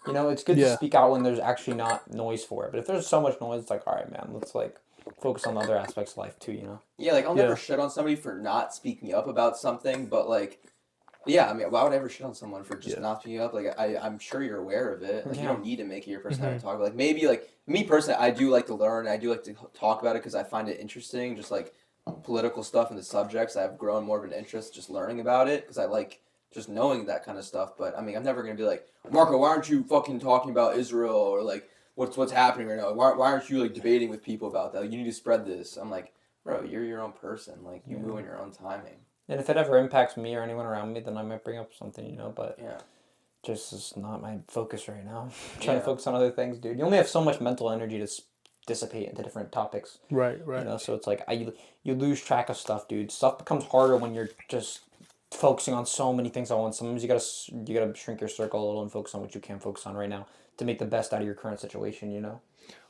It's good to Yeah. speak out when there's actually not noise for it. But if there's so much noise, it's like all right, man, let's like focus on the other aspects of life too. Yeah, like I'll Yeah. never shit on somebody for not speaking up about something, but like, yeah, I mean, why would I ever shit on someone for just Yeah. not speaking up? Like, I'm sure you're aware of it. Like, you Yeah. don't need to make it your personality Mm-hmm. to talk about. Like, maybe like me personally, I do like to learn. I do like to talk about it because I find it interesting. Just like political stuff and the subjects, I've grown more of an interest just learning about it because I like just knowing that kind of stuff. But I mean, I'm never gonna be like, Marco, why aren't you fucking talking about Israel or like what's happening right now? Why aren't you like debating with people about that? Like, you need to spread this. I'm like, bro, you're your own person. Like, you move in your own timing. And if it ever impacts me or anyone around me, then I might bring up something, But Yeah. just is not my focus right now. I'm trying Yeah. to focus on other things, dude. You only have so much mental energy to dissipate into different topics. right, right. So it's like you lose track of stuff, dude. Stuff becomes harder when you're just focusing on so many things at once. Sometimes you gotta shrink your circle a little and focus on what you can focus on right now to make the best out of your current situation.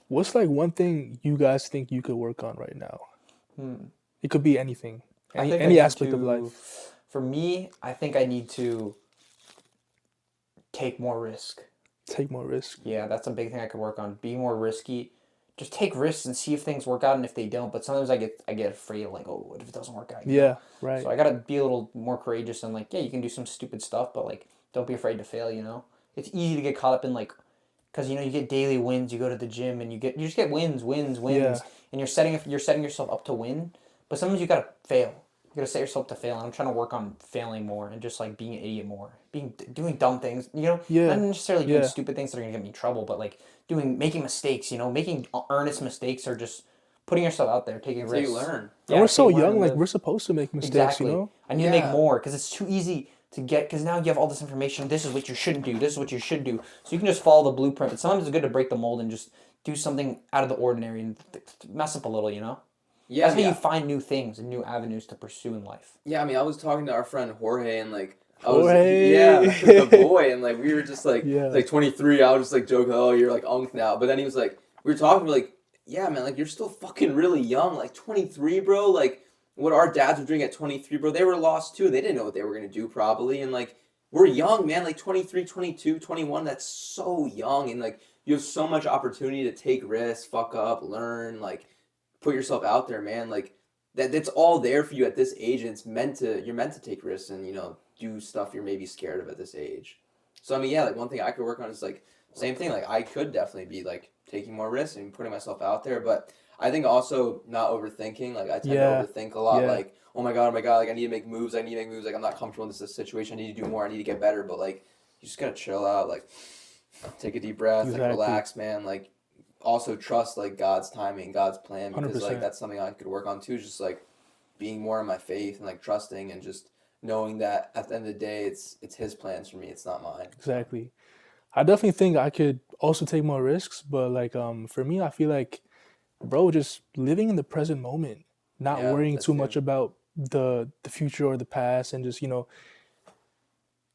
What's like one thing you guys think you could work on right now? It could be anything, I think I any need aspect of to- life. For me, I think I need to take more risk. Take more risk. Yeah, that's a big thing I could work on. Be more risky. Just take risks and see if things work out and if they don't. But sometimes I get afraid of like, oh, what if it doesn't work out? Yeah, right. So I gotta be a little more courageous and like, yeah, you can do some stupid stuff, but like, don't be afraid to fail. It's easy to get caught up in like, because you get daily wins. You go to the gym and you just get wins, Yeah. and you're setting yourself up to win. But sometimes you gotta fail. You gotta set yourself to fail. And I'm trying to work on failing more and just like being an idiot more, doing dumb things. You know, not Yeah. necessarily doing Yeah. stupid things that are gonna get me in trouble, but like making mistakes. You know, making earnest mistakes or just putting yourself out there, taking So you risks. learn. And Yeah, we're that's how so you learn young, and like live. we're supposed to make mistakes, Exactly. you know? I need to make Yeah. more because it's too easy to get. Because now you have all this information. This is what you shouldn't do. This is what you should do. So you can just follow the blueprint. But sometimes it's good to break the mold and just do something out of the ordinary and mess up a little. You know. Yeah, That's how yeah. you find new things and new avenues to pursue in life. Yeah, I mean, I was talking to our friend Jorge, and like, Jorge. the boy, and like, we were just like, Yeah. like 23. I was just like joking, oh, you're like unk now. But then he was like, we were talking, we're like, yeah, man, like you're still fucking really young, like 23, bro. Like, what our dads were doing at 23, bro, they were lost too. They didn't know what they were gonna do probably, and like, we're young, man, like 23, 22, 21. That's so young, and like, you have so much opportunity to take risks, fuck up, learn, like, put yourself out there, man, like. That's all there for you at this age, and you're meant to take risks and do stuff you're maybe scared of at this age. So I mean, yeah, like one thing I could work on is like same thing. Like I could definitely be like taking more risks and putting myself out there, but I think also not overthinking. Like I tend Yeah. to overthink a lot. Yeah. Like oh my god, like I need to make moves. Like I'm not comfortable in this situation. I need to do more. I need to get better. But like you just gotta chill out. Like take a deep breath. Exactly. Like relax, man. Like also trust like God's timing, God's plan, because like 100%. that's something I could work on too. Just like being more in my faith and like trusting and just knowing that at the end of the day it's his plans for me, it's not mine. Exactly. I definitely think I could also take more risks, but like for me, I feel like, bro, just living in the present moment, not Yeah, worrying that's too good. much about the future or the past, and just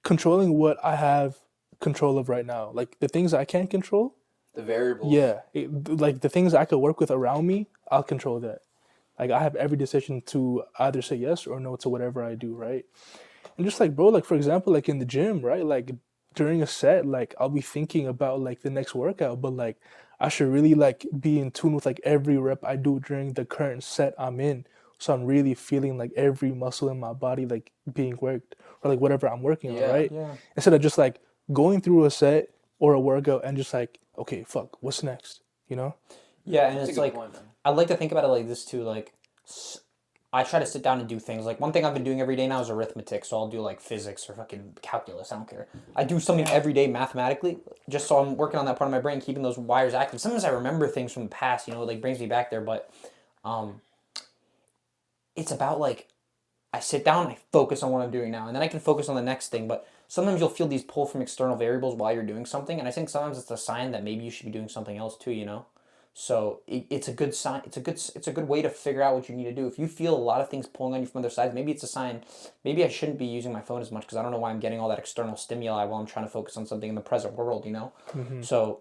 controlling what I have control of right now. Like the things I can't control, The variables. yeah, like the things I could work with around me, I'll control that. Like I have every decision to either say yes or no to whatever I do, right? And just like bro, like for example, like in the gym, right? Like during a set, like I'll be thinking about like the next workout, but like I should really like be in tune with like every rep I do during the current set I'm in. So I'm really feeling like every muscle in my body like being worked or like whatever I'm working on, Yeah. right? Yeah. Instead of just like going through a set or a workout and just like, okay, fuck, what's next? You know? Yeah, and That's a it's good like point, man. I like to think about it like this too. Like I try to sit down and do things. Like one thing I've been doing every day now is arithmetic. So I'll do like physics or fucking calculus. I don't care. I do something every day mathematically, just so I'm working on that part of my brain, keeping those wires active. Sometimes I remember things from the past. It like brings me back there. But um, it's about like I sit down, I focus on what I'm doing now, and then I can focus on the next thing. But sometimes you'll feel these pull from external variables while you're doing something, and I think sometimes it's a sign that maybe you should be doing something else too. So it's a good sign. It's a good way to figure out what you need to do. If you feel a lot of things pulling on you from other sides, maybe it's a sign. Maybe I shouldn't be using my phone as much because I don't know why I'm getting all that external stimuli while I'm trying to focus on something in the present world. So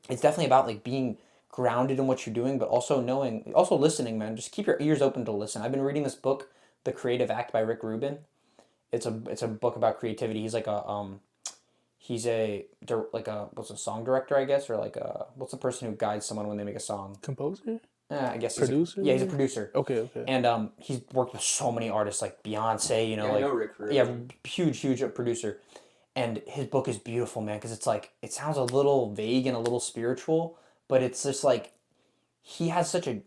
it's definitely about like being grounded in what you're doing, but also knowing, also listening, man. Just keep your ears open to listen. I've been reading this book, The Creative Act by Rick Rubin. It's a book about creativity. He's like what's a song director, I guess, or like what's the person who guides someone when they make a song? Composer? I guess Producer? he's a producer. Okay, okay. And he's worked with so many artists like Beyonce, Yeah, I know Rick Rubin. yeah, huge producer. And his book is beautiful, man, because it's like it sounds a little vague and a little spiritual, but it's just like he has such a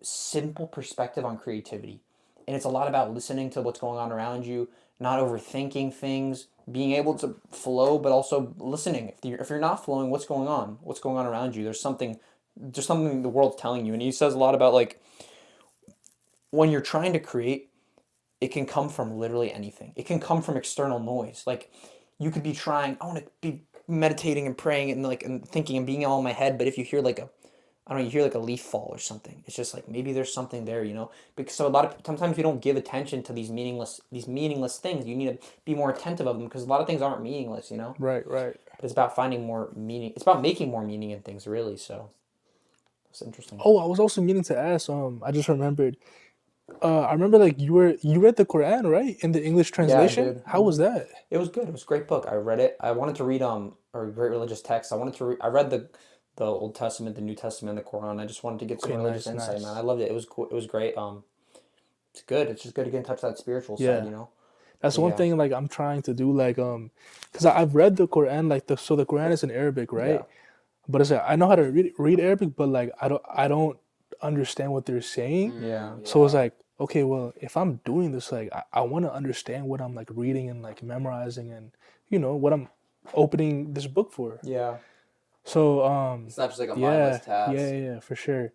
simple perspective on creativity. And it's a lot about listening to what's going on around you, not overthinking things, being able to flow, but also listening. If you're not flowing, what's going on? What's going on around you? There's something the world's telling you. And he says a lot about like when you're trying to create, it can come from literally anything. It can come from external noise. Like you could be trying, I want to be meditating and praying and thinking and being all in my head, but if you hear like a I don't know, you hear like a leaf fall or something. It's just like maybe there's something there. Because so a lot of sometimes we don't give attention to these meaningless things. You need to be more attentive of them because a lot of things aren't meaningless. Right, right. But it's about finding more meaning. It's about making more meaning in things, really. So it's interesting. Oh, I was also meaning to ask. I just remembered. I remember like you read the Quran, right, in the English translation. did. How was that? It was good. It was a great book. I read it. I wanted to read a great religious text. I read the Old Testament, the New Testament, the Quran. I just wanted to get some Okay, religious nice, insight, nice. man. I loved it. It was cool. It was great. It's good. It's just good to get in touch with that spiritual Yeah. side. That's But one yeah. thing like I'm trying to do like because I've read the Quran like the Quran is in Arabic, right? Yeah. But it's like I know how to read Arabic, but like I don't understand what they're saying. Yeah. So it's like okay, well, if I'm doing this, like, I want to understand what I'm like reading and like memorizing, and what I'm opening this book for. Yeah. So, It's not just like a yeah, mindless task. yeah, for sure.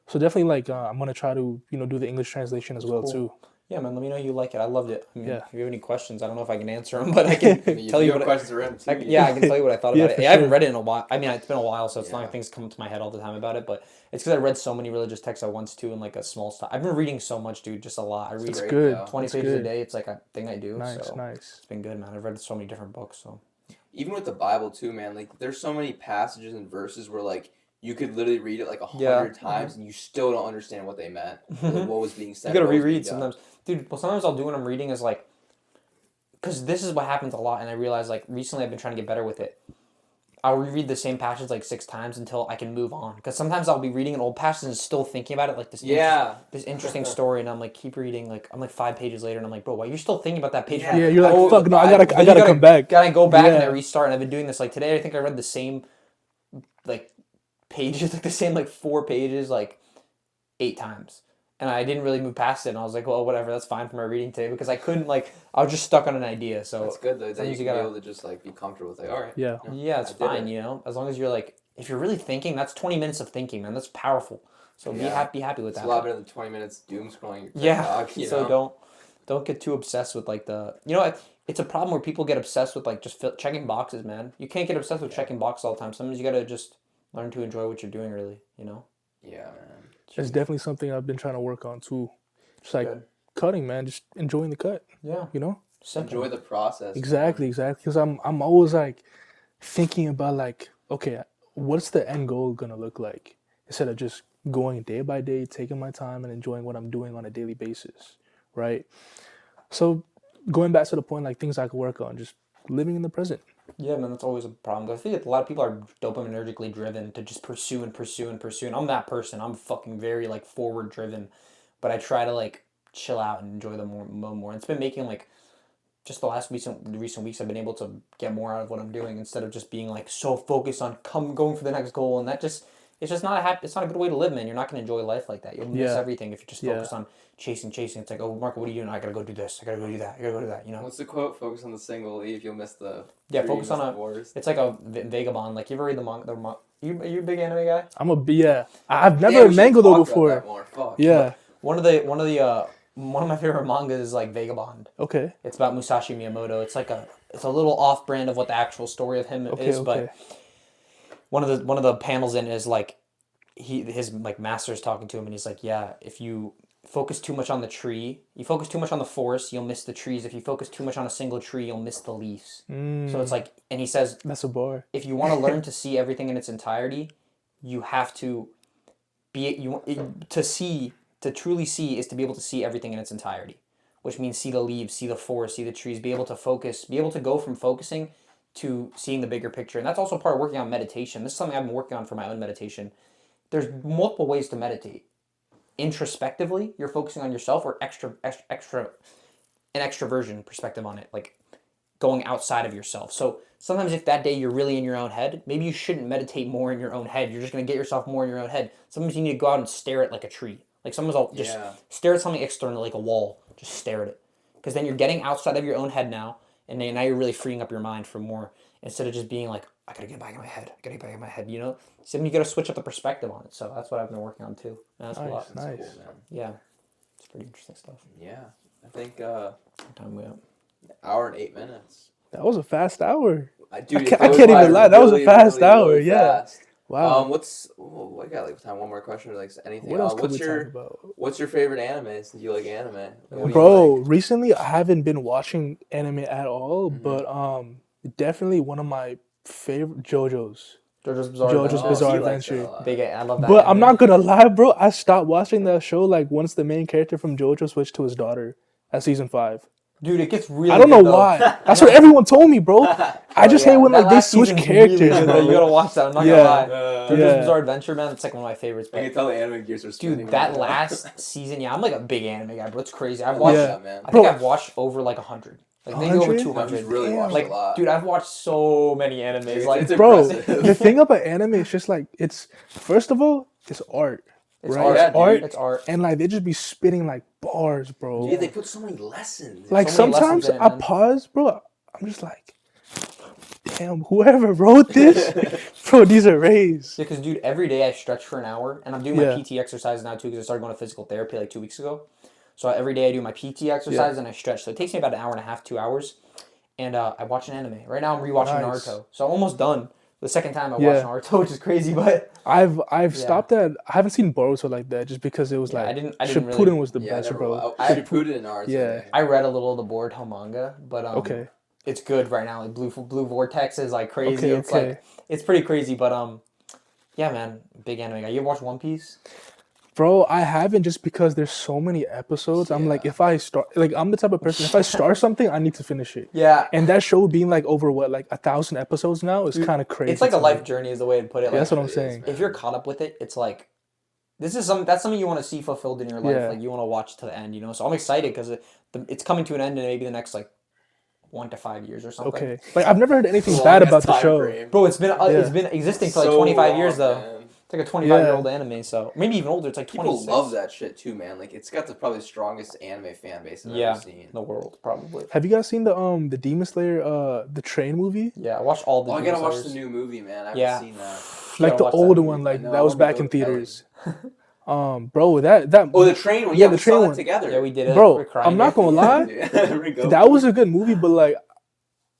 So definitely, like, I'm gonna try to do the English translation as well cool. too. Yeah, man. Let me know you like it. I loved it. I mean, Yeah. if you have any questions, I don't know if I can answer them, but I can tell you have what. questions for him too. Yeah, I can tell you what I thought Yeah, about it. for I haven't sure. read it in a while. I mean, it's been a while, so it's not Yeah. like things come to my head all the time about it. But it's because I read so many religious texts at once too, in like a small style. I've been reading so much, dude. Just a lot. I read It's great, good. though. 20 It's pages a good. day. It's like a thing I do. Nice, So nice. it's been good, man. I've read so many different books. So Even with the Bible too, man. Like there's so many passages and verses where like you could literally read it like 100 Yeah. times and you still don't understand what they meant. Like, what was being said. you gotta what was being reread done. sometimes, dude. Well, sometimes I'll do when I'm reading is like, because this is what happens a lot, and I realize like recently I've been trying to get better with it. I'll reread the same passage like 6 times until I can move on. Because sometimes I'll be reading an old passage and still thinking about it, like this. Yeah. This interesting story, and I'm like keep reading. Like I'm like 5 pages later, and I'm like, bro, why you're still thinking about that page? Yeah. Yeah, you're like, Oh, fuck, no, I But gotta you come back. Gotta go back and I Yeah. restart. And I've been doing this like today. I think I read the same like pages, like the same like 4 pages like 8 times. And I didn't really move past it. And I was like, well, whatever, that's fine for my reading today because I couldn't like I was just stuck on an idea. So That's good though. That sometimes you you can gotta- be able to just like be comfortable with like, all right. Yeah. yeah, it's I did fine, it. you know, as long as you're like if you're really thinking, that's 20 minutes of thinking, man. That's powerful. So Yeah. be happy with It's that. a lot better than 20 minutes doom scrolling your Yeah. TikTok, you So know? don't get too obsessed with like the it's a problem where people get obsessed with like just checking boxes, man. You can't get obsessed with checking boxes all the time. Sometimes you gotta just learn to enjoy what you're doing, really. You know. Yeah, man. It's definitely something I've been trying to work on too. Just like Good. cutting, man. Just enjoying the cut. Yeah. You know. Simple. Enjoy the process. Exactly. Because I'm always like thinking about like, okay, what's the end goal gonna look like? Instead of just going day by day, taking my time and enjoying what I'm doing on a daily basis, right? So going back to the point, like things I could work on, just living in the present. Yeah, man, that's always a problem. I feel like a lot of people are dopaminergically driven to just pursue and pursue and pursue. And I'm that person. I'm fucking very like forward driven, but I try to like chill out and enjoy the more. And it's been making like just the recent weeks I've been able to get more out of what I'm doing instead of just being like so focused on going for the next goal. And that just it's just not it's not a good way to live, man. You're not gonna enjoy life like that. You'll miss Yeah. everything if you're just focused on chasing. It's like, oh, Marco, what are you doing? I gotta go do this. I gotta go do that. I gotta go do that. You know. What's the quote? Focus on the single leaf, you'll miss the Yeah, tree, focus you'll on miss the forest. It's like a vagabond. Like you ever read you a big anime guy? I've Yeah, never we should mangled talk though about before. that more. Fuck. Yeah. One of my favorite mangas is like Vagabond. Okay. It's about Musashi Miyamoto. It's a little off brand of what the actual story of him is, but one of the panels in it is like his like master's talking to him and he's like, yeah, if you focus too much on the tree, you focus too much on the forest, you'll miss the trees. If you focus too much on a single tree, you'll miss the leaves. So it's like, and he says, That's a bar. if you want to learn to see everything in its entirety, you have to to truly see is to be able to see everything in its entirety, which means see the leaves, see the forest, see the trees, be able to focus, be able to go from focusing to seeing the bigger picture. And that's also part of working on meditation. This is something I've been working on for my own meditation. There's multiple ways to meditate. Introspectively, you're focusing on yourself, or an extroversion perspective on it, like going outside of yourself. So sometimes if that day you're really in your own head, maybe you shouldn't meditate more in your own head. You're just going to get yourself more in your own head. Sometimes you need to go out and stare at like a tree. Like sometimes I'll just stare at something external, like a wall. Just stare at it. Because then you're getting outside of your own head now, and now you're really freeing up your mind for more, instead of just being like, I gotta get back in my head. You know? So then you gotta switch up the perspective on it. So that's what I've been working on too. And that's a lot. Nice. Cool, man. Yeah. It's pretty interesting stuff. Yeah. I think What time we up? hour and 8 minutes. That was a fast hour. Dude, I it goes can't by even lie. That was a really, fast really, hour, really yeah. fast. Wow. I got like time. One more question or like anything. What else could what's we your talk about? What's your favorite anime? Since you like anime, Like, what do you Bro, like? recently I haven't been watching anime at all, Mm-hmm. but definitely one of my favorite JoJo's. JoJo's Bizarre JoJo's Adventure. Bizarre he likes that Adventure. a lot. Big, I love that. But I'm anime. not gonna lie, bro. I stopped watching that show like once the main character from JoJo switched to his daughter at season 5. Dude, it gets really I don't know good, though. why. That's what everyone told me, bro. I just hate when That like they last switch season's characters. really good, though. bro. You gotta watch that. I'm not Yeah. gonna lie. JoJo's Yeah. Bizarre Adventure, man, it's like one of my favorites. I can But tell the anime gears are spinning. dude, right that now. last season, yeah, I'm like a big anime guy, bro. It's crazy. I've watched, Yeah. man. I think Bro. I've watched over like 100. Like maybe over 100? 200. He's really Damn. watched Like, a lot. dude, I've watched so many animes. It's- Like, it's Bro, impressive. the thing about anime is just like it's first of all, it's art. It's right? art. Yeah, dude. art, It's art. and like they just be spitting like bars, bro. Yeah, they put so many lessons. Like so many lessons sometimes in it, I man. pause, bro. I'm just like, damn, whoever wrote this, bro, these are rays. Yeah, because dude, every day I stretch for an hour, and I'm doing my Yeah. PT exercise now too because I started going to physical therapy like 2 weeks ago. So every day I do my PT exercise and I stretch. So it takes me about an hour and a half, 2 hours, and I watch an anime. Right now I'm rewatching Nice. Naruto, so I'm almost done. The second time I Yeah. watched Naruto, which is crazy, but I've stopped at. I haven't seen Boruto like that just because it was Yeah, like I didn't Shippuden really- was the Yeah, I best, never. bro. I Shippuden and Naruto. Yeah. I read a little of the Boruto manga, but Okay. it's good right now. Like Blue Vortex is like crazy. Okay, It's okay. like it's pretty crazy, but yeah, man, big anime guy. You ever watch One Piece? Bro, I haven't just because there's so many episodes. I'm like, Yeah. if I start, like, I'm the type of person. If I start something, I need to finish it. Yeah, And that show being like over what, like 1,000 episodes now is Dude, kind of crazy. it's like a to me. life journey, is the way to put it. Yeah, Like, that's what I'm it is, saying. man. if you're caught up with it, it's like that's something you want to see fulfilled in your life. Yeah. Like you want to watch to the end, you know. So I'm excited because it's coming to an end in maybe the next like 1 to 5 years or something. Okay. Like I've never heard anything Longest bad about the time show. frame. Bro, it's been Yeah. existing for like So 25 years long, though. man. It's like a 25-year-old anime, so maybe even older. It's like People 26. love that shit too, man. Like it's got the probably strongest anime fan base I've Yeah, ever seen. in the world probably. Have you guys seen the Demon Slayer the Train movie? Yeah, I watched all the. Oh, I gotta Demon watch Slayers. the new movie, man. I haven't Yeah. seen that. You Like gotta the watch that older movie. one, like I know, that was I'm gonna back go in with Kelly. theaters. Bro, that Oh, the train one. Yeah, Yeah, the we train saw one. that together. Yeah, we did it. Bro, We're crying I'm not there. gonna lie. That That was a good movie, but like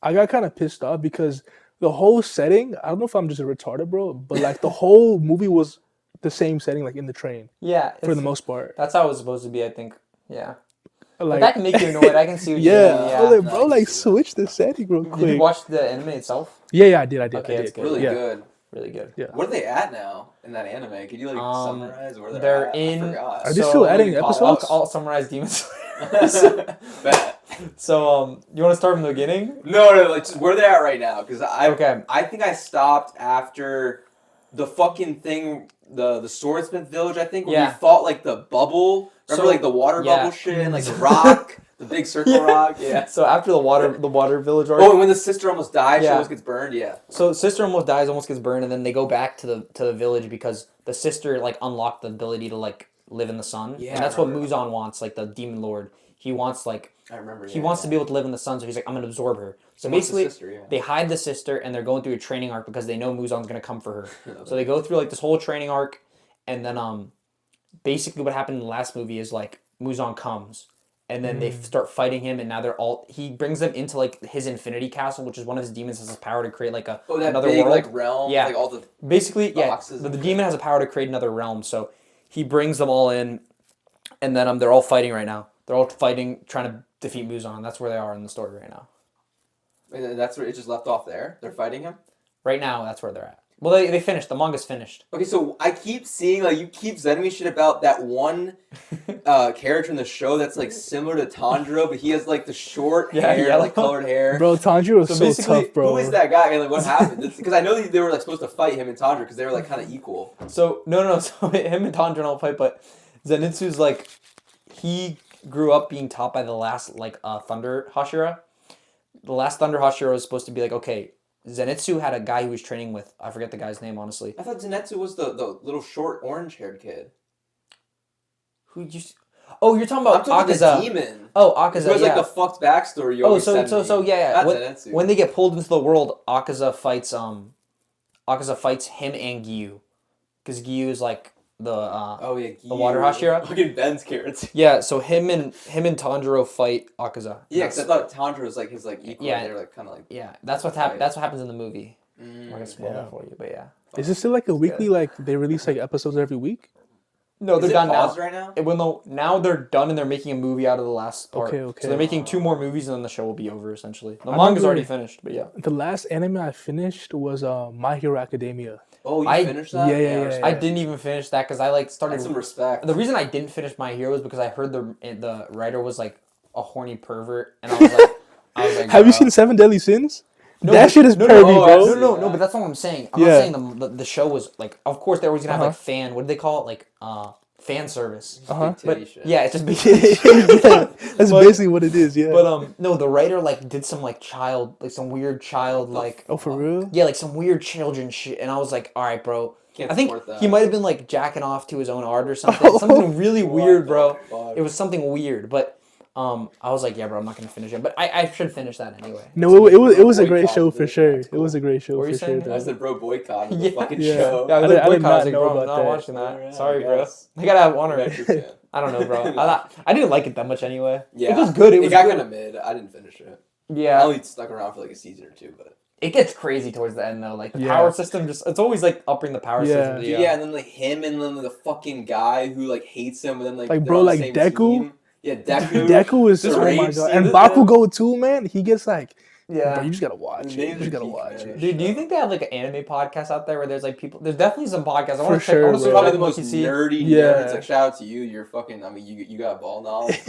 I got kind of pissed off because the whole setting, I don't know if I'm just a retarded, bro, but like the whole movie was the same setting, like in the train Yeah, for the it's- most part. That's how it was supposed to be, I think. Yeah, but Like that can make you annoyed. I can see what you yeah, mean. I was like, No, bro, I can like see that. switch the setting real Did you quick. watch the anime itself? Yeah, I did. Okay, I that's did. good. really Yeah. good. Really good. Yeah. What are they at now in that anime? Could you like summarize where they're at? in- I forgot. Are they still adding Really caught episodes? I'll summarize Demon Slayers. Bet. So, you want to start from the beginning? No, like just where they're at right now, because Okay. I think I stopped after the fucking thing, the Swordsmith Village. I think where Yeah. we fought like the bubble. Remember So- like the water yeah. bubble shit and like the rock, the big circle rock. Yeah. So after the water village arc. Oh, and when the sister almost dies, she Yeah. almost gets burned. Yeah. So sister almost dies, almost gets burned, and then they go back to the village because the sister like unlocked the ability to like live in the sun. Yeah, And that's I what remember. Muzan wants, like the demon lord. He wants like I remember. he wants to be able to live in the sun, so he's like, I'm gonna absorb her. So He wants the basically sister, yeah. they hide the sister and they're going through a training arc because they know Muzan's gonna come for her. So they go through like this whole training arc, and then basically what happened in the last movie is like Muzan comes and then they start fighting him, and now they're all he brings them into like his infinity castle, which is one of his demons has the power to create like Oh, that another big world. like realm. Yeah. Like all the. Basically, yeah, boxes the and demon has a power to create another realm, so he brings them all in, and then they're all fighting right now. They're all fighting, trying to defeat Muzan. That's where they are in the story right now. And that's where it just left off there. They're fighting him. Right now, that's where they're at. Well, they finished. The manga's finished. Okay, so I keep seeing like you keep sending me shit about that one character in the show that's like similar to Tanjiro, but he has like the short Yeah, hair, yellow. like colored hair. Bro, Tanjiro was So so, basically, tough, bro. Who is that guy? And like, what happened? Because I know they were like supposed to fight him and Tanjiro because they were like kind of equal. So no. So him and Tanjiro all fight, but Zenitsu's like he grew up being taught by the last like Thunder Hashira. The last Thunder Hashira was supposed to be like, okay, Zenitsu had a guy who was training with, I forget the guy's name honestly. I thought Zenitsu was the little short orange haired kid. Who just? Oh, you're talking I'm about talking Akaza. the demon. Oh, Who Akaza. has Yeah. like the fucked backstory you Oh, always so send me. yeah. That's When, Zenitsu. when they get pulled into the world, Akaza fights him and Gyu, because Gyu is like the Oh yeah, the water Hashira? Fucking Ben's carrots. yeah. So him and Tanjiro fight Akaza. Yeah, because I thought Tanjiro was like his like equal. Yeah. Yeah, they're like kind of like. Yeah, that's what Right. That's what happens in the movie. I'm not gonna spoil Yeah. that for you, but yeah. Is it still like a weekly, like they release like episodes every week? No, Is they're it done paused now. right now? Well, no, now they're done and they're making a movie out of the last part. Okay. So they're making 2 more movies and then the show will be over essentially. The I manga's remember- already finished, but yeah. The last anime I finished was My Hero Academia. Oh, you I- finished that? yeah, yeah, yeah, respect. I didn't even finish that because I like started. That's some respect. The reason I didn't finish My Hero is because I heard the writer was like a horny pervert, and I was like, Have you bro. seen Seven Deadly Sins? No, that but- shit is no, pervy, no, bro. No, but that's not what I'm saying. I'm Yeah. not saying the show was like. Of course, they're always gonna have like fan. What do they call it? Like fan service. Uh-huh. Big titty shit. Yeah, it's just big. Yeah, that's But- basically what it is. Yeah. But no, the writer like did some like some weird child like oh, for real? yeah, like some weird children shit, and I was like, all right, bro, Can't I think support that. he might have been like jacking off to his own art or something. Something really weird, bro. Fuck. It was something weird, but I was like, yeah, bro, I'm not gonna finish it, but I should finish that anyway. No, it was a great boycotted show for it. sure. That's It was a great show What were for you sure. saying? I Though. said, bro, boycotted the Yeah. fucking Yeah. show. Yeah, I I was did boycotting. I was not like, know bro, I'm about not that. watching that. Alright, Sorry, I bro. guess. I gotta have one. Next weekend. I don't know, bro. I didn't like it that much anyway. Yeah, It was good. It was got good. kind of mid. I didn't finish it. I Yeah. only stuck around for like a season or two, but It gets crazy towards the end though. Like the Yeah. power system it's always like upping the power Yeah. system. yeah, and then like him and then the fucking guy who like hates him, and then like Like, they're bro, on the like same Deku? team. Yeah, Deku. Deku is The oh my rage god, scene and with him. Bakugo too, man. He gets like, Yeah. bro, you just gotta watch it. You Names just are gotta peak, watch man. it. Dude, do you think they have like an anime podcast out there where there's like people? There's definitely some podcasts. I For want to sure, I want to bro. Probably the most PC. nerdy Yeah. nerds. Like shout out to you. You're fucking. I mean, you got ball knowledge.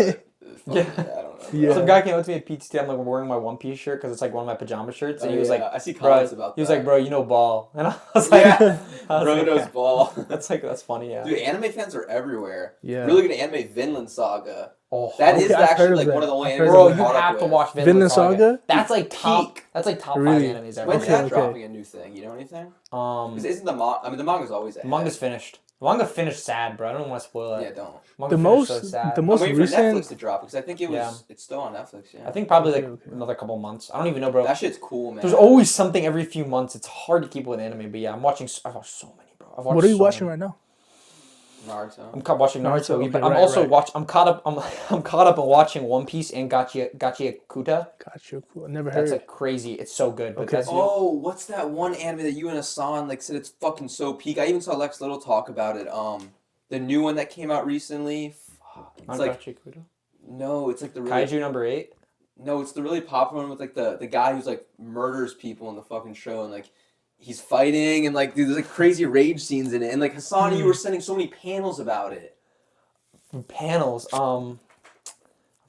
But, Yeah. I don't know. Yeah. Some guy came up to me at PTT. I'm like wearing my One Piece shirt because it's like one of my pajama shirts, and Oh, he was yeah, like, I see bro, comments about that. he was like, bro, you know ball, and I was like, Yeah. I was Bro like, knows ball. that's funny, yeah. Dude, anime fans are everywhere. Yeah. Really good anime, Vinland Saga. Oh, That Okay, is I've heard actually of like that. one of the only I've animes heard of bro, I'm that. you caught up have to with. watch Vinland Saga? That's like top. Peak. That's like top Really? 5 animes ever. When's Okay, that okay. dropping a new thing? You know anything? 'Cause isn't the manga? I mean, the manga's always ahead. The manga's finished. The manga finished sad, bro. I don't want to spoil it. Yeah, don't. Manga The finished most- so sad. the I'm most waiting for recent. Netflix to drop because I think it was. Yeah. It's still on Netflix. Yeah. I think probably like Okay. another couple months. I don't even know, bro. that shit's cool, man. There's always something every few months. It's hard to keep with anime, but yeah, I've watched so many, bro. What are you watching right now? Naruto. I'm watching Naruto, Naruto, but okay, I'm right, also right. I'm caught up. I'm caught up in watching One Piece and Gachi Kuta. Gotcha. Cool. Never That's heard. like crazy. It's so good. But Okay. that's Oh, what's that one anime that you and Hassan like said it's fucking so peak? I even saw Lex Little talk about it. The new one that came out recently. Fuck. It's not like Gachi Kuta. no, it's like the really, Kaiju number 8. no, it's the really popular one with like the guy who's like murders people in the fucking show and like he's fighting and like dude, there's like crazy rage scenes in it and like Hassan, you were sending so many panels about it. Panels. I'm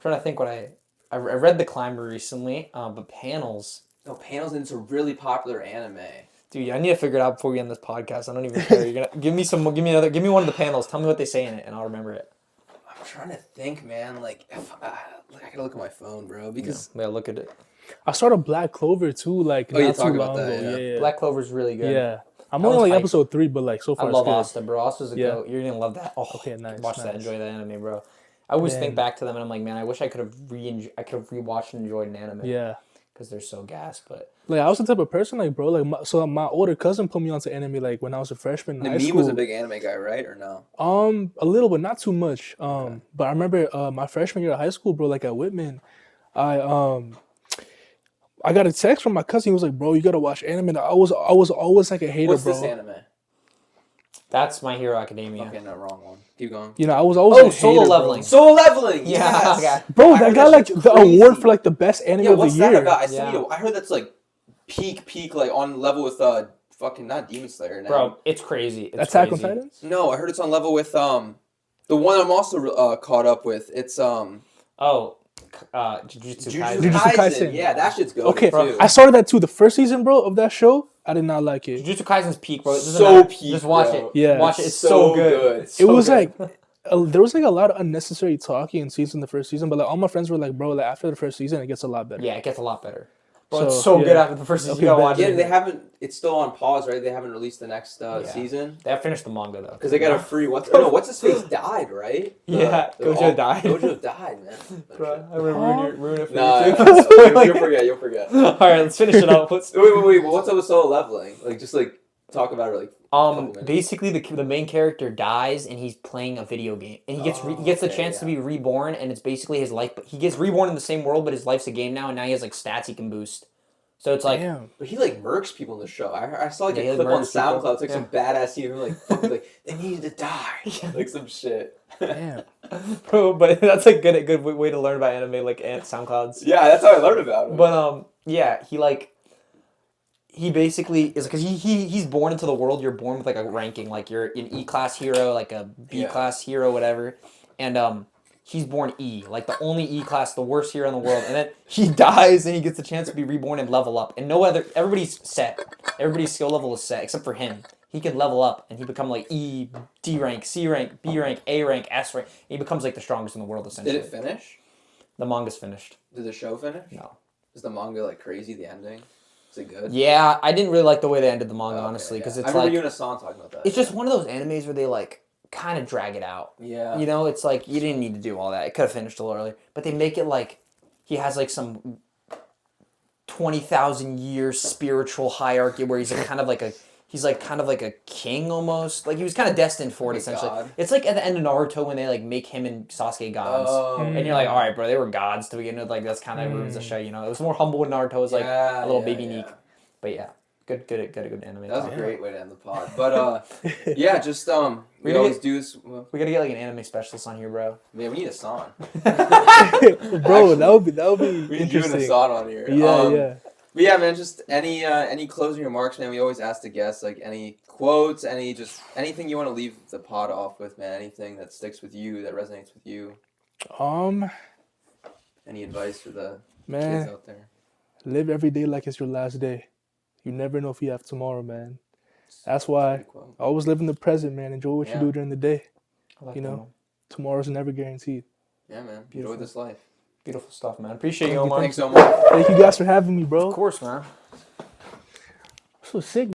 trying to think what I read The Climber recently. But panels. No panels and it's a really popular anime. Dude, I need to figure it out before we end this podcast. I don't even care. You're gonna give me one of the panels. Tell me what they say in it, and I'll remember it. I'm trying to think, man. Like, if, I gotta look at my phone, bro, because Yeah, look at it. I started Black Clover too, like Oh, you not too talked long about that, ago. yeah. Yeah. Black Clover's really good. Yeah. I'm That only one's like hype. episode 3, but like so I far love it's good. Asta, bro. Asta's a Yeah. goat. You're gonna love that. Oh, Okay, nice, Watch that. nice. Enjoy that anime, bro. I always think Man. back to them, and I'm like, man, I wish I could have rewatched and enjoyed an anime. Yeah. Because they're so gas, but Like I was the type of person like bro, like my older cousin put me onto anime like when I was a freshman in the high meme school. was a big anime guy, right or no? A little but not too much. But I remember my freshman year of high school, bro, like at Whitman, I got a text from my cousin. He was like, "Bro, you gotta watch anime." And I was always like a hater, What's bro. this anime? that's My Hero Academia. Okay, no, wrong one. Keep going. You know, I was always Oh, a Solo hater, bro. Leveling. Solo Leveling. Yeah, Yes. okay. Bro, I that heard got like shit's the crazy. award for like the best anime Yeah, of the what's year. that about? I see. Yeah. I heard that's like peak, like on level with fucking not Demon Slayer now. Bro, it's crazy. It's Attack on crazy. Titans. No, I heard it's on level with the one I'm also caught up with. It's Oh, Jujutsu Kaisen. Jujutsu Kaisen. Kaisen. Yeah, that shit's good. Okay, too. I started that too. The first season, bro, of that show, I did not like it. Jujutsu Kaisen's peak, bro. It doesn't So matter. peak, Just watch bro. it. Yeah. Watch it. It's so good. It's It so was good. like there was like a lot of unnecessary talking in season the first season, but like all my friends were like, "Bro, like after the first season, it gets a lot better." Yeah, it gets a lot better. Bro, So, it's so yeah. good after the first season. Okay, You gotta bet. watch Yeah, it. they haven't. It's still on pause, right? They haven't released the next season They have finished the manga though. because they got a free. What's his face died, right? Yeah, Gojo died. Gojo died, man. Bro, I would ruin it for Nah, you too. you'll forget. All right, let's finish it up. Let's, Wait. What's up with Solo Leveling? Like, just like talk about it, like. couple minutes. basically the main character dies and he's playing a video game and he gets the okay, chance to be reborn and it's basically his life. But he gets reborn in the same world, but his life's a game now, and now he has like stats he can boost. So it's like, Damn. But he like murks people in the show. I saw like Yeah, he, a like, clip on murders people. SoundCloud. It's like Yeah. some badass scene. Like fucking like they needed to die, like some shit. Damn. bro, but that's a good way to learn about anime, like SoundClouds. Yeah, that's how I learned about it. But yeah, he basically is because he's born into the world. You're born with like a ranking, like you're an E class hero, like a B class hero, whatever, and he's born E, like the only E class, the worst hero in the world, and then he dies and he gets the chance to be reborn and level up, and everybody's skill level is set except for him. He can level up and he become like E, D rank, C rank, B rank, A rank, S rank. He becomes like the strongest in the world essentially. Did it finish? The manga's finished. Did the show finish? No. Is the manga like crazy? The ending? Is it good? Yeah, I didn't really like the way they ended the manga, Okay, honestly, because yeah. it's I remember like you and Hassan talking about that. it's just one of those animes where they like kind of drag it out. Yeah. You know, it's like you didn't need to do all that. It could have finished a little earlier, but they make it like he has like some 20,000 years spiritual hierarchy where he's like kind of like a king almost. Like he was kind of destined for it essentially. God. It's like at the end of Naruto when they like make him and Sasuke gods. Oh. And you're like, all right, bro, they were gods to begin with. Like that's kind of ruins the show, you know. It was more humble when Naruto was like a little baby Neek. But yeah, good anime. That was a great way to end the pod. But yeah, just we always do this. Well, We gotta get like an anime specialist on here, bro. man, we need Hassan. Bro, Actually, that would be We need you and interesting. Hassan on here. Yeah. But yeah, man, just any closing remarks, man. We always ask the guests like any quotes, anything you want to leave the pod off with, man. Anything that sticks with you, that resonates with you. Any advice for the kids out there? Live every day like it's your last day. You never know if you have tomorrow, man. That's why always live in the present, man. Enjoy what you do during the day. You know, tomorrow's never guaranteed. Yeah, man. Enjoy this life. Beautiful stuff, man. Appreciate you, Omar. Thanks so much. Thank you guys for having me, bro. Of course, man. So sick.